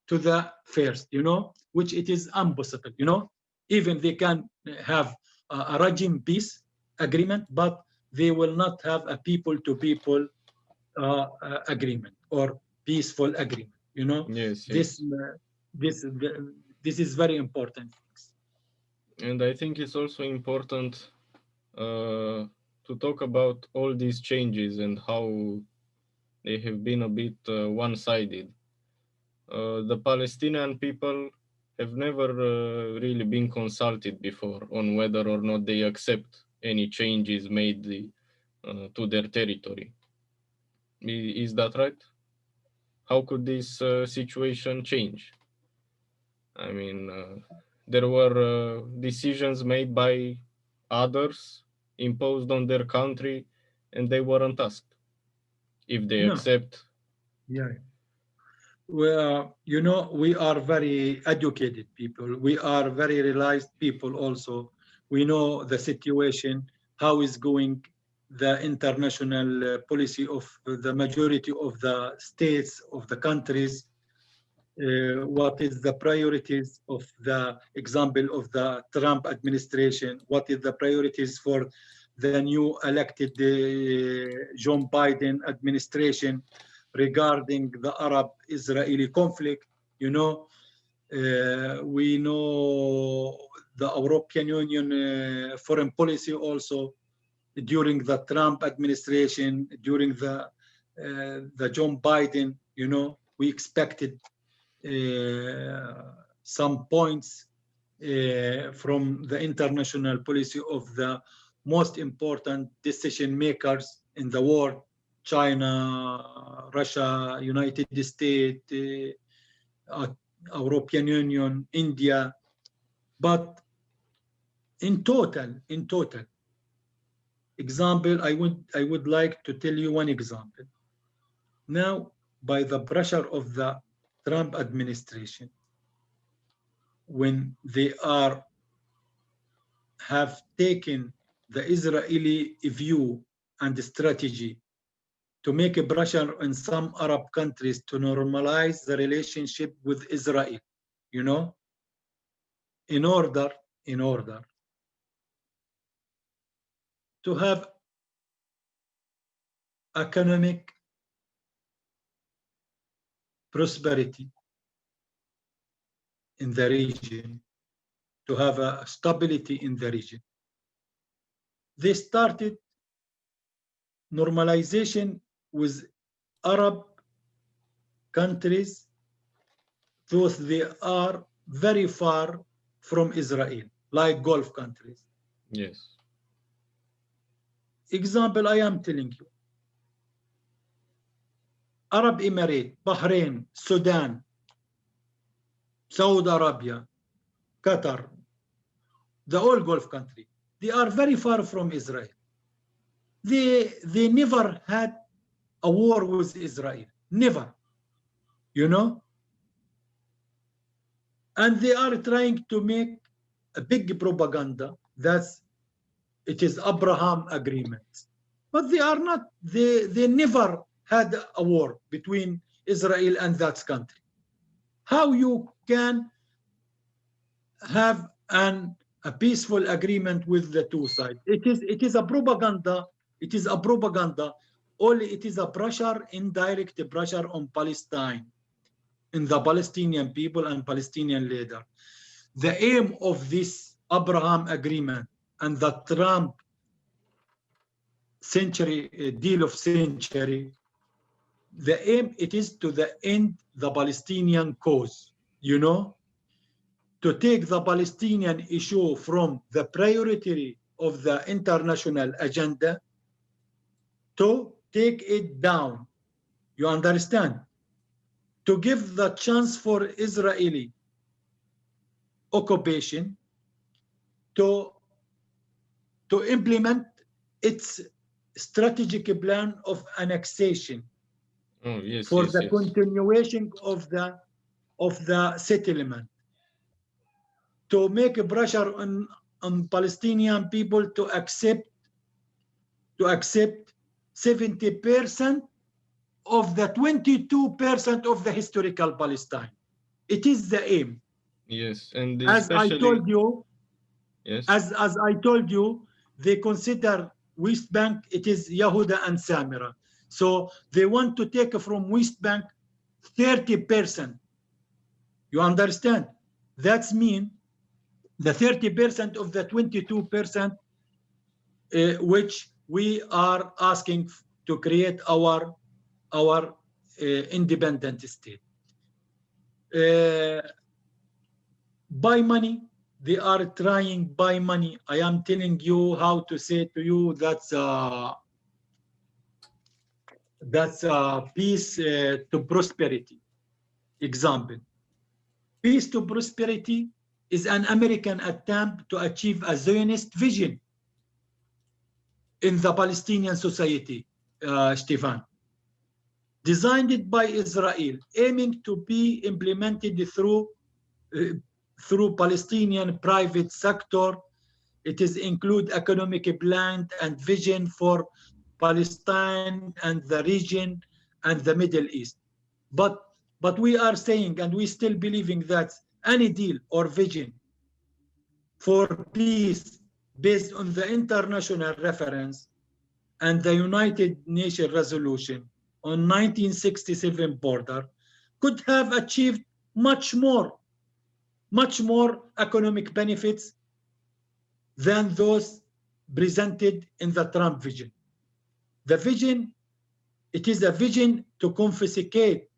to the first, you know, which it is impossible, you know. Even they can have a regime peace agreement, but they will not have a people to people agreement or peaceful agreement, you know. Yes, This yes. this this is very important. And I think it's also important to talk about all these changes and how they have been a bit one-sided. The Palestinian people have never really been consulted before on whether or not they accept any changes made to their territory. Is that right? How could this situation change? I mean, there were decisions made by others imposed on their country, and they weren't asked if they No, accept. yeah. Well, you know, we are very educated people. We are very realized people also. We know the situation, how is going. the international policy of the majority of the states of the countries, what is the priorities of the example of the Trump administration, what is the priorities for the new elected John Biden administration regarding the Arab-Israeli conflict. You know, we know the European Union foreign policy also during the Trump administration, during the John Biden, you know, we expected some points from the international policy of the most important decision makers in the world: China, Russia, United States, European Union, India. But in total, example, I would like to tell you one example. Now, by the pressure of the Trump administration, when they have taken the Israeli view and strategy to make a pressure in some Arab countries to normalize the relationship with Israel, you know, in order to have economic prosperity in the region, to have a stability in the region. They started normalization with Arab countries, though they are very far from Israel, like Gulf countries. Yes. Example, I am telling you, Arab Emirates, Bahrain, Sudan, Saudi Arabia, Qatar, the whole Gulf country, they are very far from Israel. They never had a war with Israel, never, you know? And they are trying to make a big propaganda that it is Abraham agreement. But they are not, they never had a war between Israel and that country. How you can have a peaceful agreement with the two sides? It is a propaganda. It is a propaganda. Only it is a pressure, indirect pressure on Palestine, in the Palestinian people and Palestinian leader. The aim of this Abraham agreement and the Trump deal of century, the aim it is to the end the Palestinian cause, you know, to take the Palestinian issue from the priority of the international agenda to take it down. You understand? To give the chance for Israeli occupation to implement its strategic plan of annexation for the continuation of the settlement, to make a pressure on Palestinian people to accept 70% of the 22% of the historical Palestine. It is the aim. Yes, and as I told you, yes, as I told you, they consider West Bank, it is Yehuda and Samira. So they want to take from West Bank 30%. You understand? That's mean the 30% of the 22% which we are asking to create our independent state. By money, they are trying by money. I am telling you how to say to you that's peace to prosperity. Example, peace to prosperity is an American attempt to achieve a Zionist vision in the Palestinian society, Stefan, designed by Israel, aiming to be implemented through Palestinian private sector It is include economic plan and vision for Palestine and the region and the Middle East. But we are saying, and we still believing that any deal or vision for peace based on the international reference and the United Nations resolution on 1967 border could have achieved much more economic benefits than those presented in the Trump vision. The vision, it is a vision to confiscate,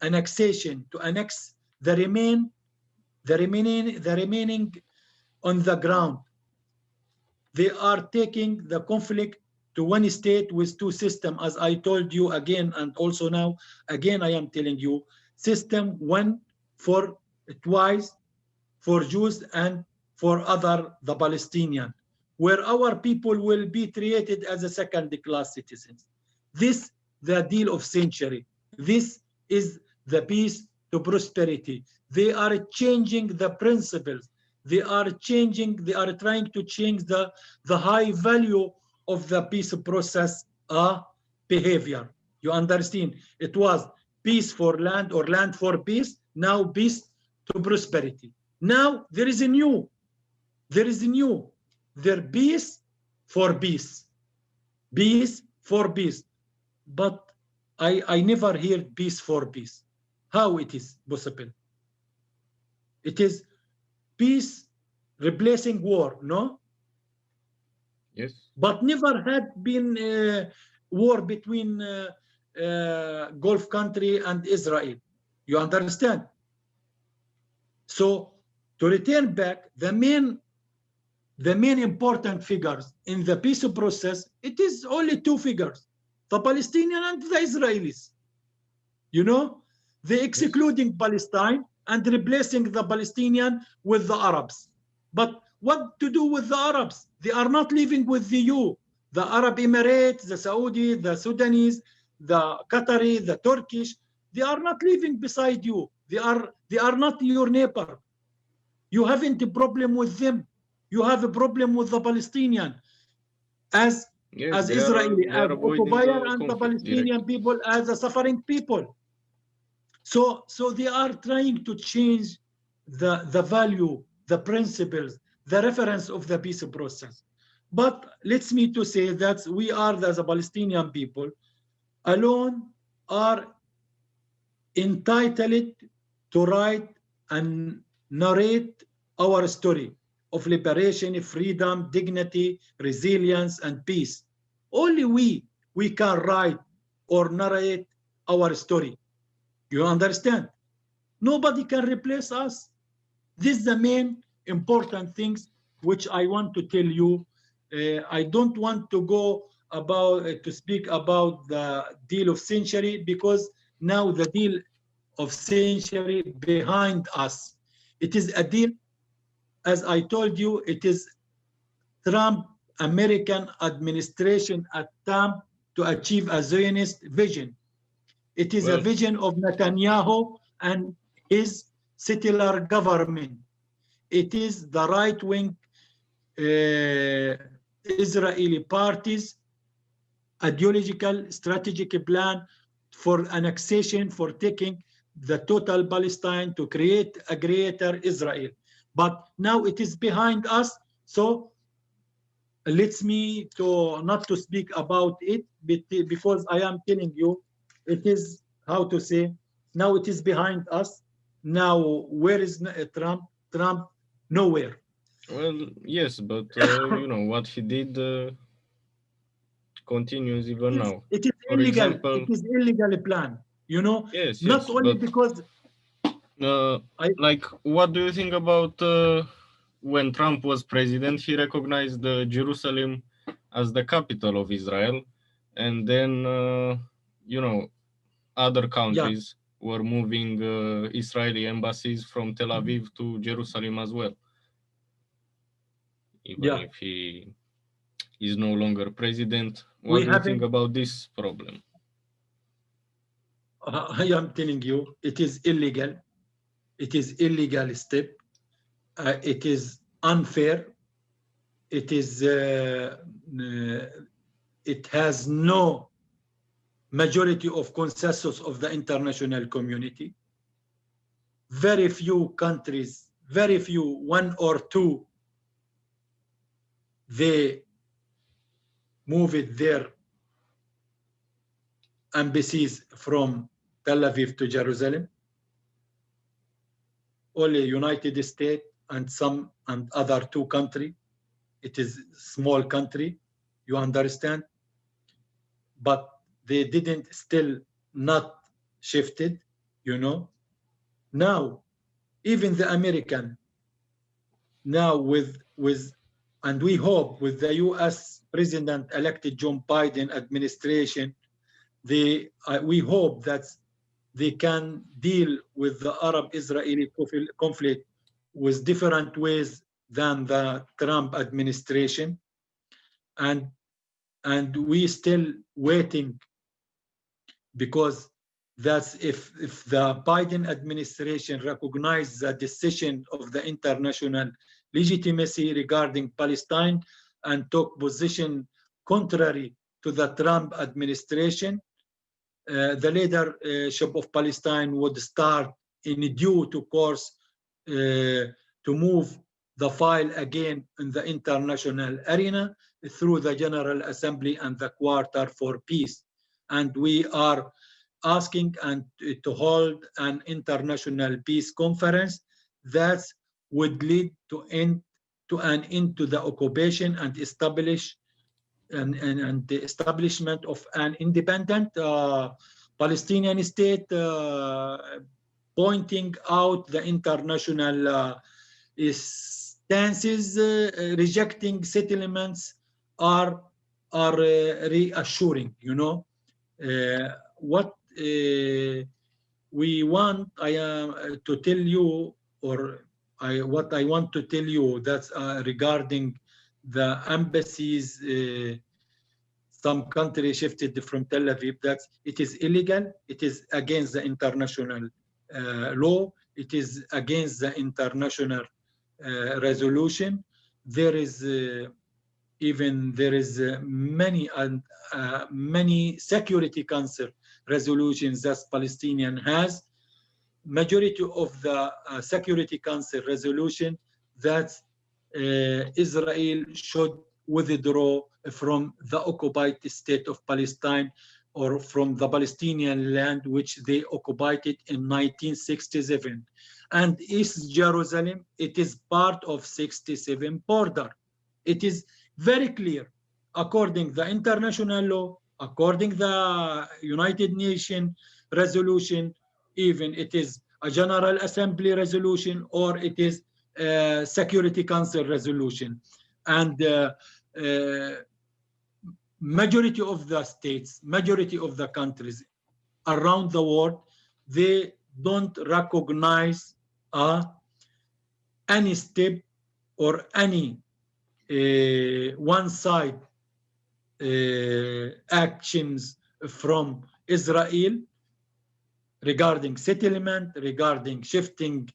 annexation, to annex the remaining on the ground. They are taking the conflict to one state with two systems, as I told you again, and also now, again, I am telling you, system one for twice for Jews and for other, the Palestinian, where our people will be treated as a second-class citizens. This, the deal of century. This is the peace to prosperity. They are changing the principles. They are changing, they are trying to change the high value of the peace process behavior. You understand? It was peace for land or land for peace, now peace to prosperity. Now there is a new, there peace for peace, peace for peace. But I never heard peace for peace. How it is possible? It is peace replacing war, no? Yes. But never had been war between Gulf country and Israel. You understand? So to return back, the main important figures in the peace process, it is only two figures, the Palestinian and the Israelis. You know, they excluding Palestine and replacing the Palestinian with the Arabs. But what to do with the Arabs? They are not living with you. The Arab Emirates, the Saudi, the Sudanese, the Qatari, the Turkish, they are not living beside you. They are not your neighbor. You haven't a problem with them. You have a problem with the Palestinian as Israeli, as occupier, and the Palestinian people as a suffering people. So they are trying to change the value, the principles, the reference of the peace process. But let's me to say that we are, as a Palestinian people, alone are entitled to write and narrate our story of liberation, freedom, dignity, resilience, and peace. Only we can write or narrate our story. You understand? Nobody can replace us. This is the main important things which I want to tell you. I don't want to go about to speak about the deal of century, because now the deal of century behind us. It is a deal, as I told you, it is Trump American administration attempt to achieve a Zionist vision. It is a vision of Netanyahu and his settler government. It is the right-wing Israeli parties' ideological strategic plan for annexation, for taking the total Palestine to create a greater Israel. But now it is behind us, so let's me to not to speak about it, because I am telling you, it is, how to say, now it is behind us. Now where is Trump? Trump nowhere. Well, yes, but you know what he did continues even now. It is For illegal. example, it is illegal plan. You know, yes, not yes, only but because like, what do you think about when Trump was president? He recognized Jerusalem as the capital of Israel, and then you know, other countries were moving Israeli embassies from Tel Aviv to Jerusalem as well, even if he is no longer president. What do you think about this problem? I am telling you, it is illegal. It is illegal step. It is unfair. it is it has no majority of consensus of the international community. Very few countries, very few, one or two, they moved their embassies from Tel Aviv to Jerusalem. Only United States and some and other two countries. It is small country, you understand, but they didn't still not shifted, you know. Now, even the American, now with and we hope with the US President-elected Joe Biden administration, we hope that they can deal with the Arab-Israeli conflict with different ways than the Trump administration. And we still waiting, because that's if the Biden administration recognizes the decision of the international legitimacy regarding Palestine and took position contrary to the Trump administration, the leadership of Palestine would start in due course to move the file again in the international arena through the General Assembly and the Quarter for Peace. And we are asking and to hold an international peace conference that would lead to an end to the occupation and establish and the establishment of an independent Palestinian state, pointing out the international stances, rejecting settlements are reassuring, you know. What we want, I am to tell you, or what I want to tell you, that's regarding the embassies. Some countries shifted from Tel Aviv. That it is illegal. It is against the international law. It is against the international resolution. There is many Security Council resolutions that Palestinian has. Majority of the Security Council resolution that Israel should withdraw from the occupied state of Palestine, or from the Palestinian land which they occupied it in 1967. And East Jerusalem, it is part of 67 border. It is very clear, according the international law, according the United Nations resolution, even it is a General Assembly resolution, or it is a Security Council resolution. And majority of the states, majority of the countries around the world, they don't recognize any step or any one-side actions from Israel regarding settlement, regarding shifting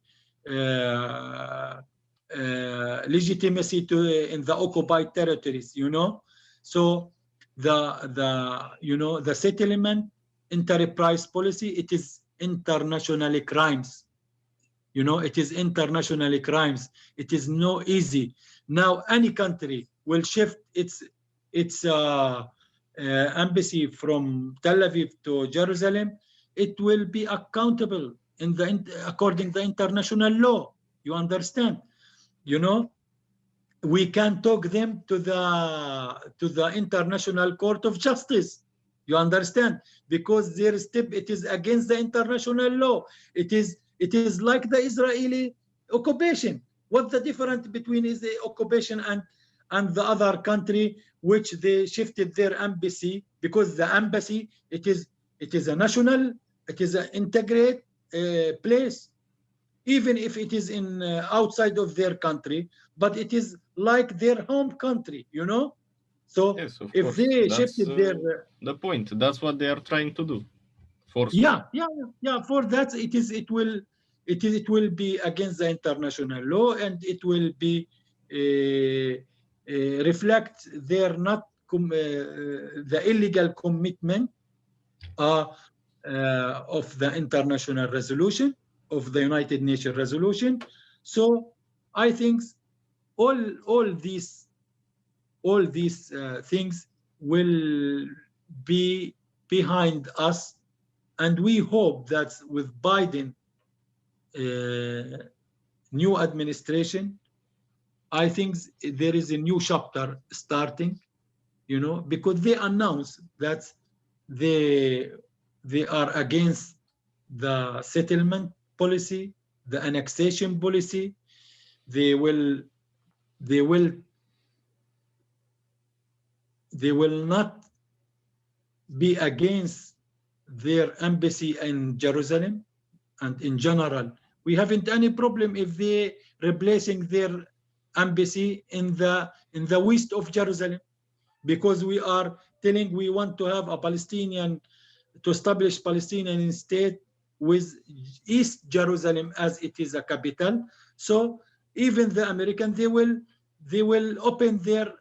legitimacy in the occupied territories, you know. So the settlement enterprise policy, it is internationally crimes. You know, it is internationally crimes. It is no easy. Now any country will shift its embassy from Tel Aviv to Jerusalem, it will be accountable according to the international law. You understand? You know, we can talk them to the International Court of Justice. You understand? Because their step, it is against the international law. It is like the Israeli occupation. What's the difference between the occupation and the other country which they shifted their embassy? Because the embassy, it is a national, it is an integrated place, even if it is in outside of their country, but it is like their home country, you know. So yes, of if course. they That's shifted their the point. That's what they are trying to do. yeah. For that, it will be against the international law, and it will be reflect their not the illegal commitment of the international resolution, of the United Nations resolution. So I think all these things will be behind us, and we hope that with Biden new administration, I think there is a new chapter starting, you know, because they announced that they are against the settlement policy, the annexation policy. They will not be against their embassy in Jerusalem. And in general, we haven't any problem if they replacing their embassy in the west of Jerusalem, because we are telling we want to have a Palestinian, to establish Palestinian state with East Jerusalem as it is a capital. So even the American, they will open their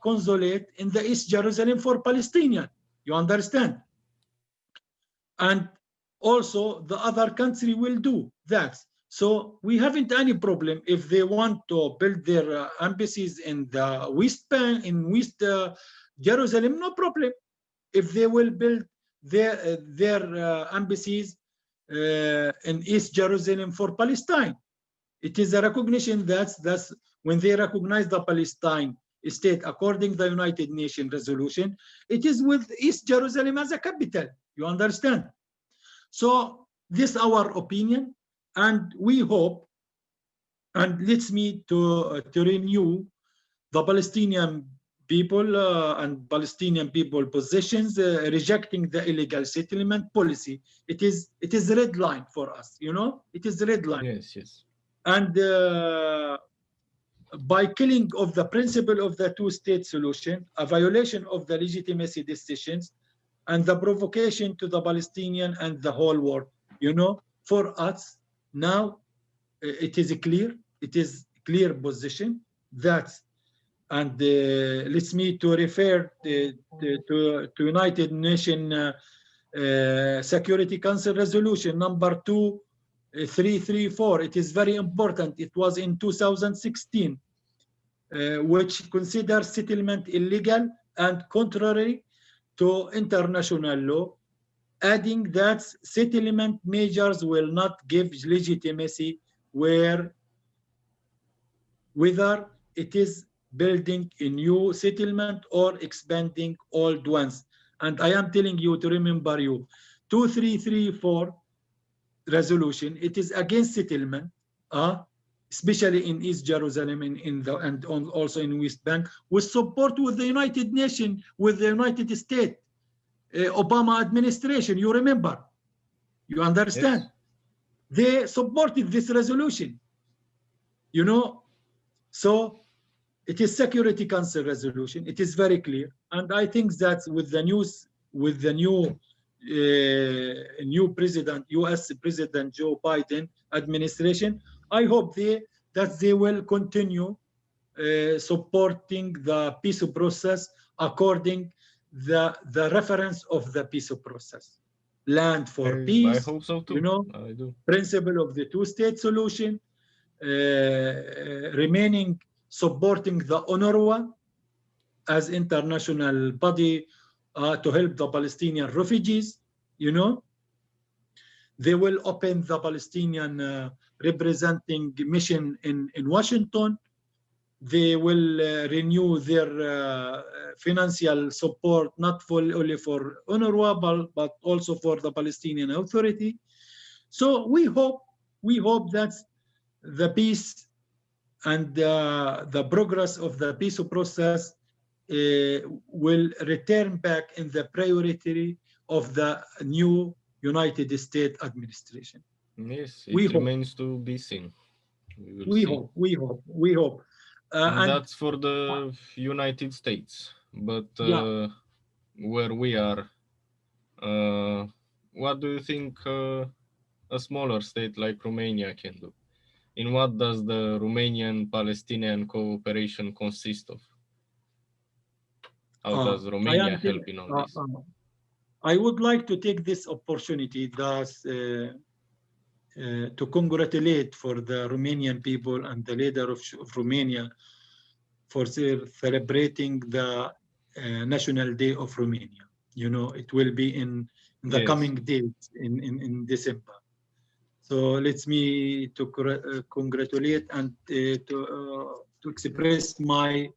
consulate in the East Jerusalem for Palestinian. You understand? And also the other country will do that. So we haven't any problem if they want to build their embassies in the West Bank, in West Jerusalem, no problem. If they will build their embassies in East Jerusalem for Palestine, it is a recognition that's when they recognize the Palestine state according to the United Nations resolution, it is with East Jerusalem as a capital. You understand? So this is our opinion, and we hope, and let's me to renew the Palestinian people and Palestinian people positions rejecting the illegal settlement policy. It is a red line for us, you know. It is a red line. Yes, yes. And by killing of the principle of the two-state solution, a violation of the legitimacy decisions, and the provocation to the Palestinian and the whole world. You know, for us now, it is clear. It is clear position that, and let's me to refer to United Nations Security Council resolution number 2334. It is very important. It was in 2016, which considers settlement illegal and contrary to international law, adding that settlement measures will not give legitimacy whether it is building a new settlement or expanding old ones. And I am telling you to remember 2334 resolution, it is against settlement, especially in East Jerusalem and also in West Bank, with support with the United Nations, with the United States, Obama administration, you remember, you understand? Yes. They supported this resolution, you know. So it is Security Council resolution. It is very clear, and I think that with the new president, U.S. President Joe Biden administration, I hope that they will continue supporting the peace process according the reference of the peace process, land for peace. I hope so too. You know, I do. Principle of the two-state solution, remaining supporting the UNRWA as international body to help the Palestinian refugees. You know, they will open the Palestinian representing mission in Washington. They will renew their financial support, not only for UNRWA, but also for the Palestinian Authority. So we hope that the peace and the progress of the peace process will return back in the priority of the new United States administration. Yes, it remains to be seen. We hope. And that's for the United States. But where we are, what do you think a smaller state like Romania can do? In what does the Romanian-Palestinian cooperation consist of? How does I Romania am. help in all this? I would like to take this opportunity thus to congratulate for the Romanian people and the leader of Romania for celebrating the National Day of Romania. You know, it will be in the Yes, coming days in December. So let me to congratulate and to express my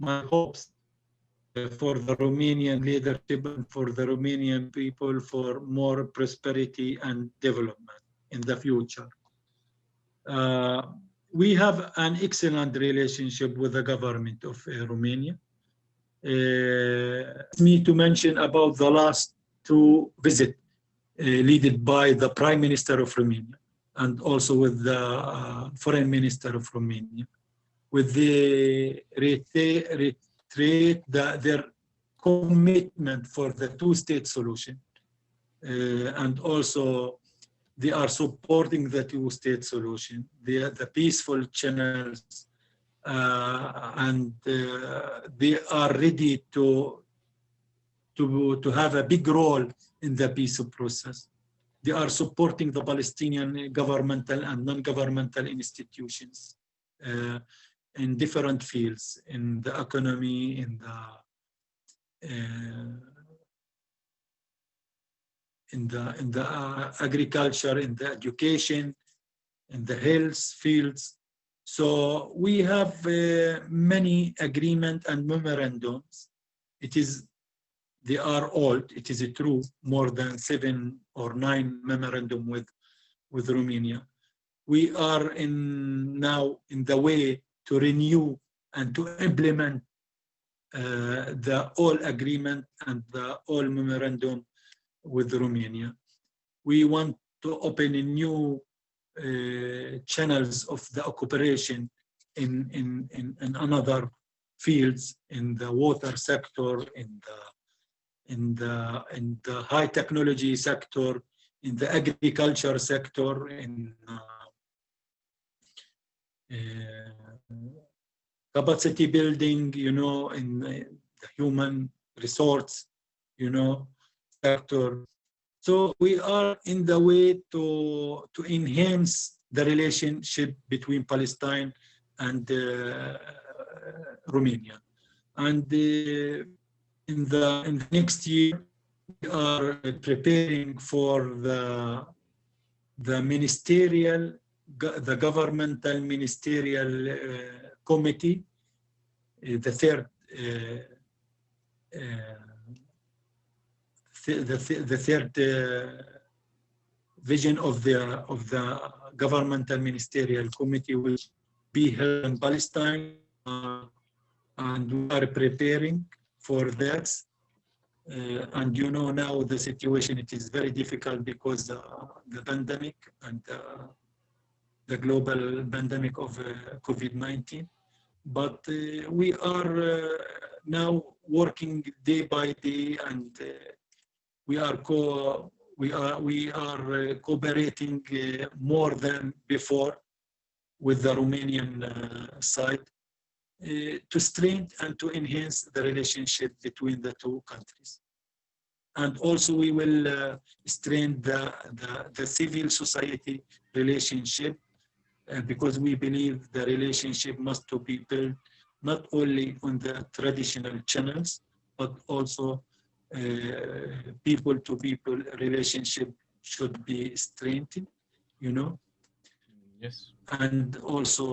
hopes for the Romanian leadership and for the Romanian people for more prosperity and development in the future. We have an excellent relationship with the government of Romania. Me to mention about the last two visits led by the Prime Minister of Romania and also with the Foreign Minister of Romania, with the reiterate their commitment for the two-state solution, and also they are supporting the two-state solution, the peaceful channels, and they are ready to have a big role in the peace process. They are supporting the Palestinian governmental and non-governmental institutions in different fields, in the economy, in the agriculture, in the education, in the health fields. So we have many agreements and memorandums. They are old, it is true, more than 7 or 9 memorandum with Romania. We are now in the way to renew and to implement the all agreement and the all memorandum with Romania. We want to open a new channels of the cooperation in another fields, in the water sector, in the high technology sector, in the agriculture sector, in capacity building, you know, in the human resource, you know, sector. So we are in the way to enhance the relationship between Palestine and Romania. And in the next year, we are preparing for the governmental ministerial committee, the third vision of the governmental ministerial committee will be held in Palestine, and we are preparing for that. And you know now the situation, it is very difficult because the pandemic and the global pandemic of COVID-19. But we are now working day by day, and we are cooperating more than before with the Romanian side to strengthen and to enhance the relationship between the two countries. And also we will strengthen the civil society relationship, because we believe the relationship must to be built not only on the traditional channels, but also people to people relationship should be strengthened, you know. yes. And also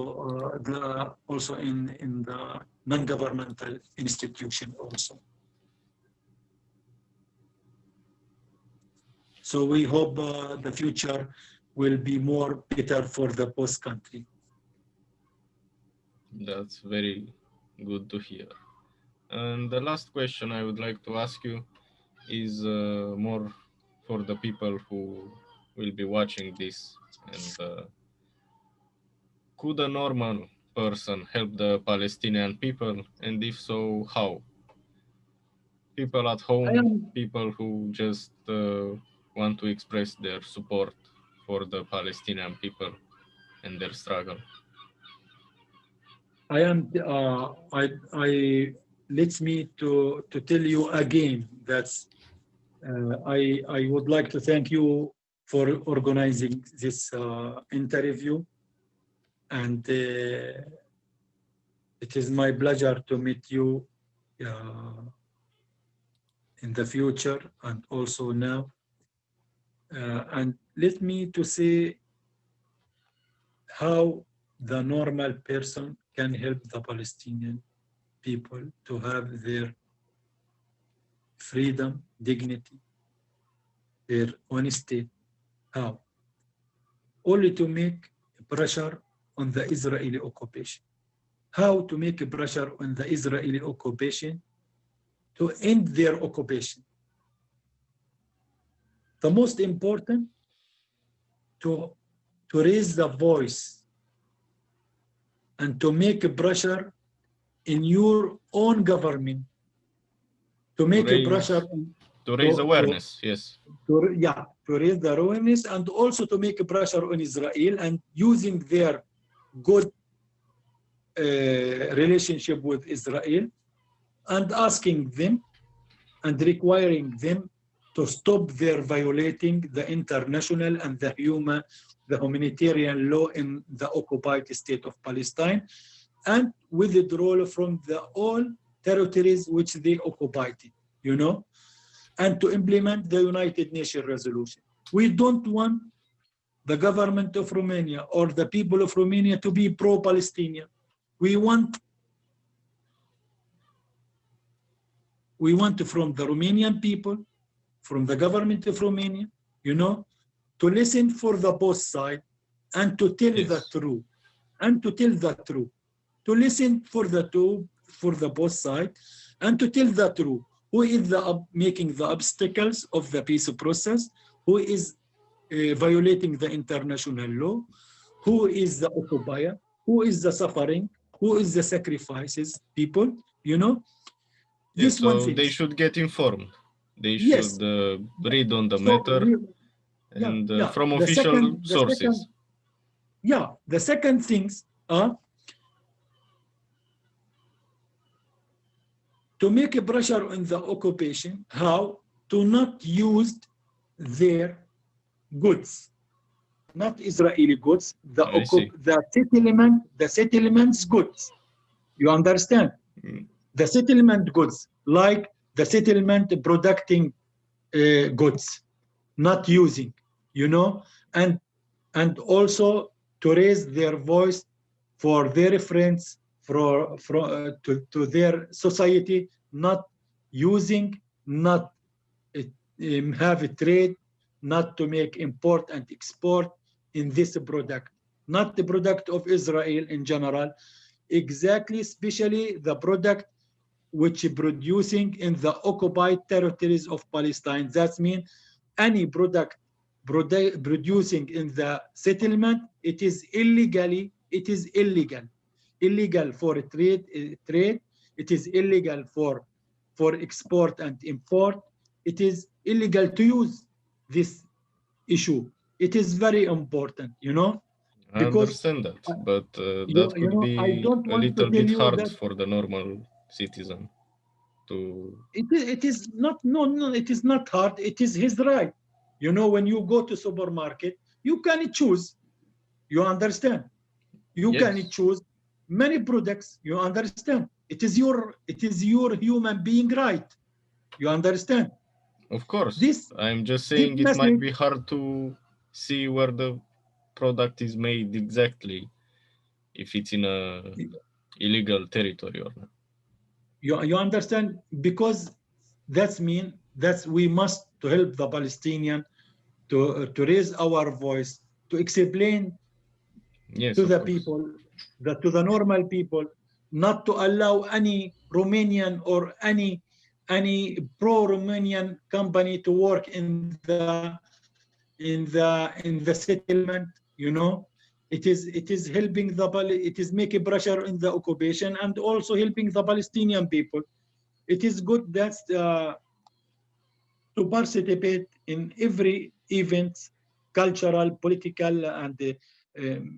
also in the non-governmental institution also. So we hope the future will be more better for the both country. That's very good to hear. And the last question I would like to ask you is more for the people who will be watching this. And could a normal person help the Palestinian people? And if so, how? People at home, people who just want to express their support for the Palestinian people and their struggle. I am. Let me to tell you again that I would like to thank you for organizing this interview, and it is my pleasure to meet you uh, in the future and also now. And let me to say how the normal person can help the Palestinian people to have their freedom, dignity, their own state. How? Only to make pressure on the Israeli occupation. How to make pressure on the Israeli occupation to end their occupation. The most important, to raise the voice and to make pressure in your own government, to make pressure to raise awareness, yes. To raise the awareness, and also to make pressure on Israel, and using their good relationship with Israel, and asking them and requiring them to stop their violating the international and the humanitarian law in the occupied state of Palestine, and withdraw from the all territories which they occupied, you know, and to implement the United Nations resolution. We don't want the government of Romania or the people of Romania to be pro-Palestinian. We want from the Romanian people, from the government of Romania, you know, to listen for the both side and to tell the truth, and to tell the truth, to listen for the both side and to tell the truth. Who is making the obstacles of the peace process? Who is violating the international law? Who is the occupier? Who is the suffering? Who is the sacrifices? People, you know. Yes, so they should get informed. They should read on the matter and from official sources. The second things are to make a pressure on the occupation, how to not use their goods, not Israeli goods, the settlement's goods. You understand? The settlement goods, like the settlement producing goods, not using, you know, and also to raise their voice for their friends, to their society, not using, not have a trade, not to make import and export in this product, not the product of Israel in general, exactly, especially the product which producing in the occupied territories of Palestine. That means any product producing in the settlement, it is illegal for trade. It is illegal for export and import. It is illegal to use this issue. It is very important, you know. I understand that, but that could be a little bit hard for the normal citizen to. It is not. No, it is not hard. It is his right. You know, when you go to supermarket, you can choose. You understand? You can choose many products. You understand? It is your human being right. You understand? Of course. I'm just saying it might be hard to see where the product is made exactly, if it's in a illegal territory or not. You understand? Because that's mean that we must to help the Palestinian to raise our voice, to explain to the people, to the normal people, not to allow any Romanian or any pro-Romanian company to work in the settlement. You know, it is helping it is making pressure in the occupation and also helping the Palestinian people. It is good that to participate in every event, cultural, political, and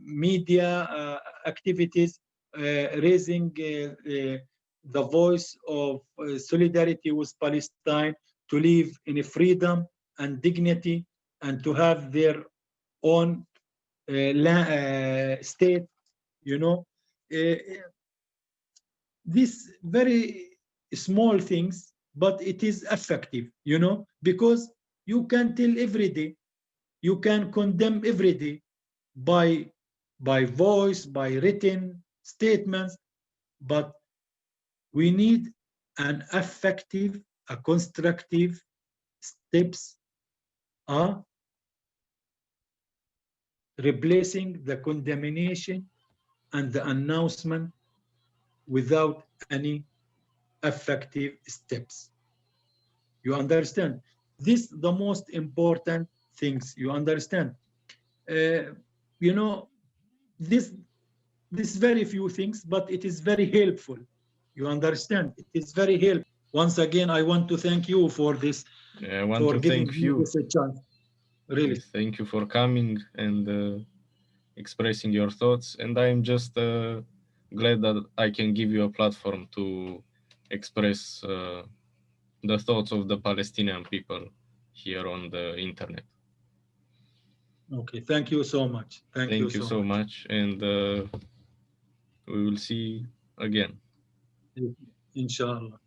media activities, raising the voice of solidarity with Palestine to live in freedom and dignity and to have their own state, you know. Uh, these very small things, but it is effective, you know, because you can tell every day, you can condemn every day by voice, by written statements, but we need an effective, a constructive steps are replacing the condemnation and the announcement without any effective steps. You understand? This the most important things. You understand? Uh, you know, this very few things, but it is very helpful. You understand? It is very helpful. Once again, I want to thank you for this, I want for to giving thank me you. this a chance. Really. Thank you for coming and expressing your thoughts. And I'm just glad that I can give you a platform to express the thoughts of the Palestinian people here on the internet. Okay. Thank you so much. Thank you Thank you so so much. much, and we will see again. Inshallah.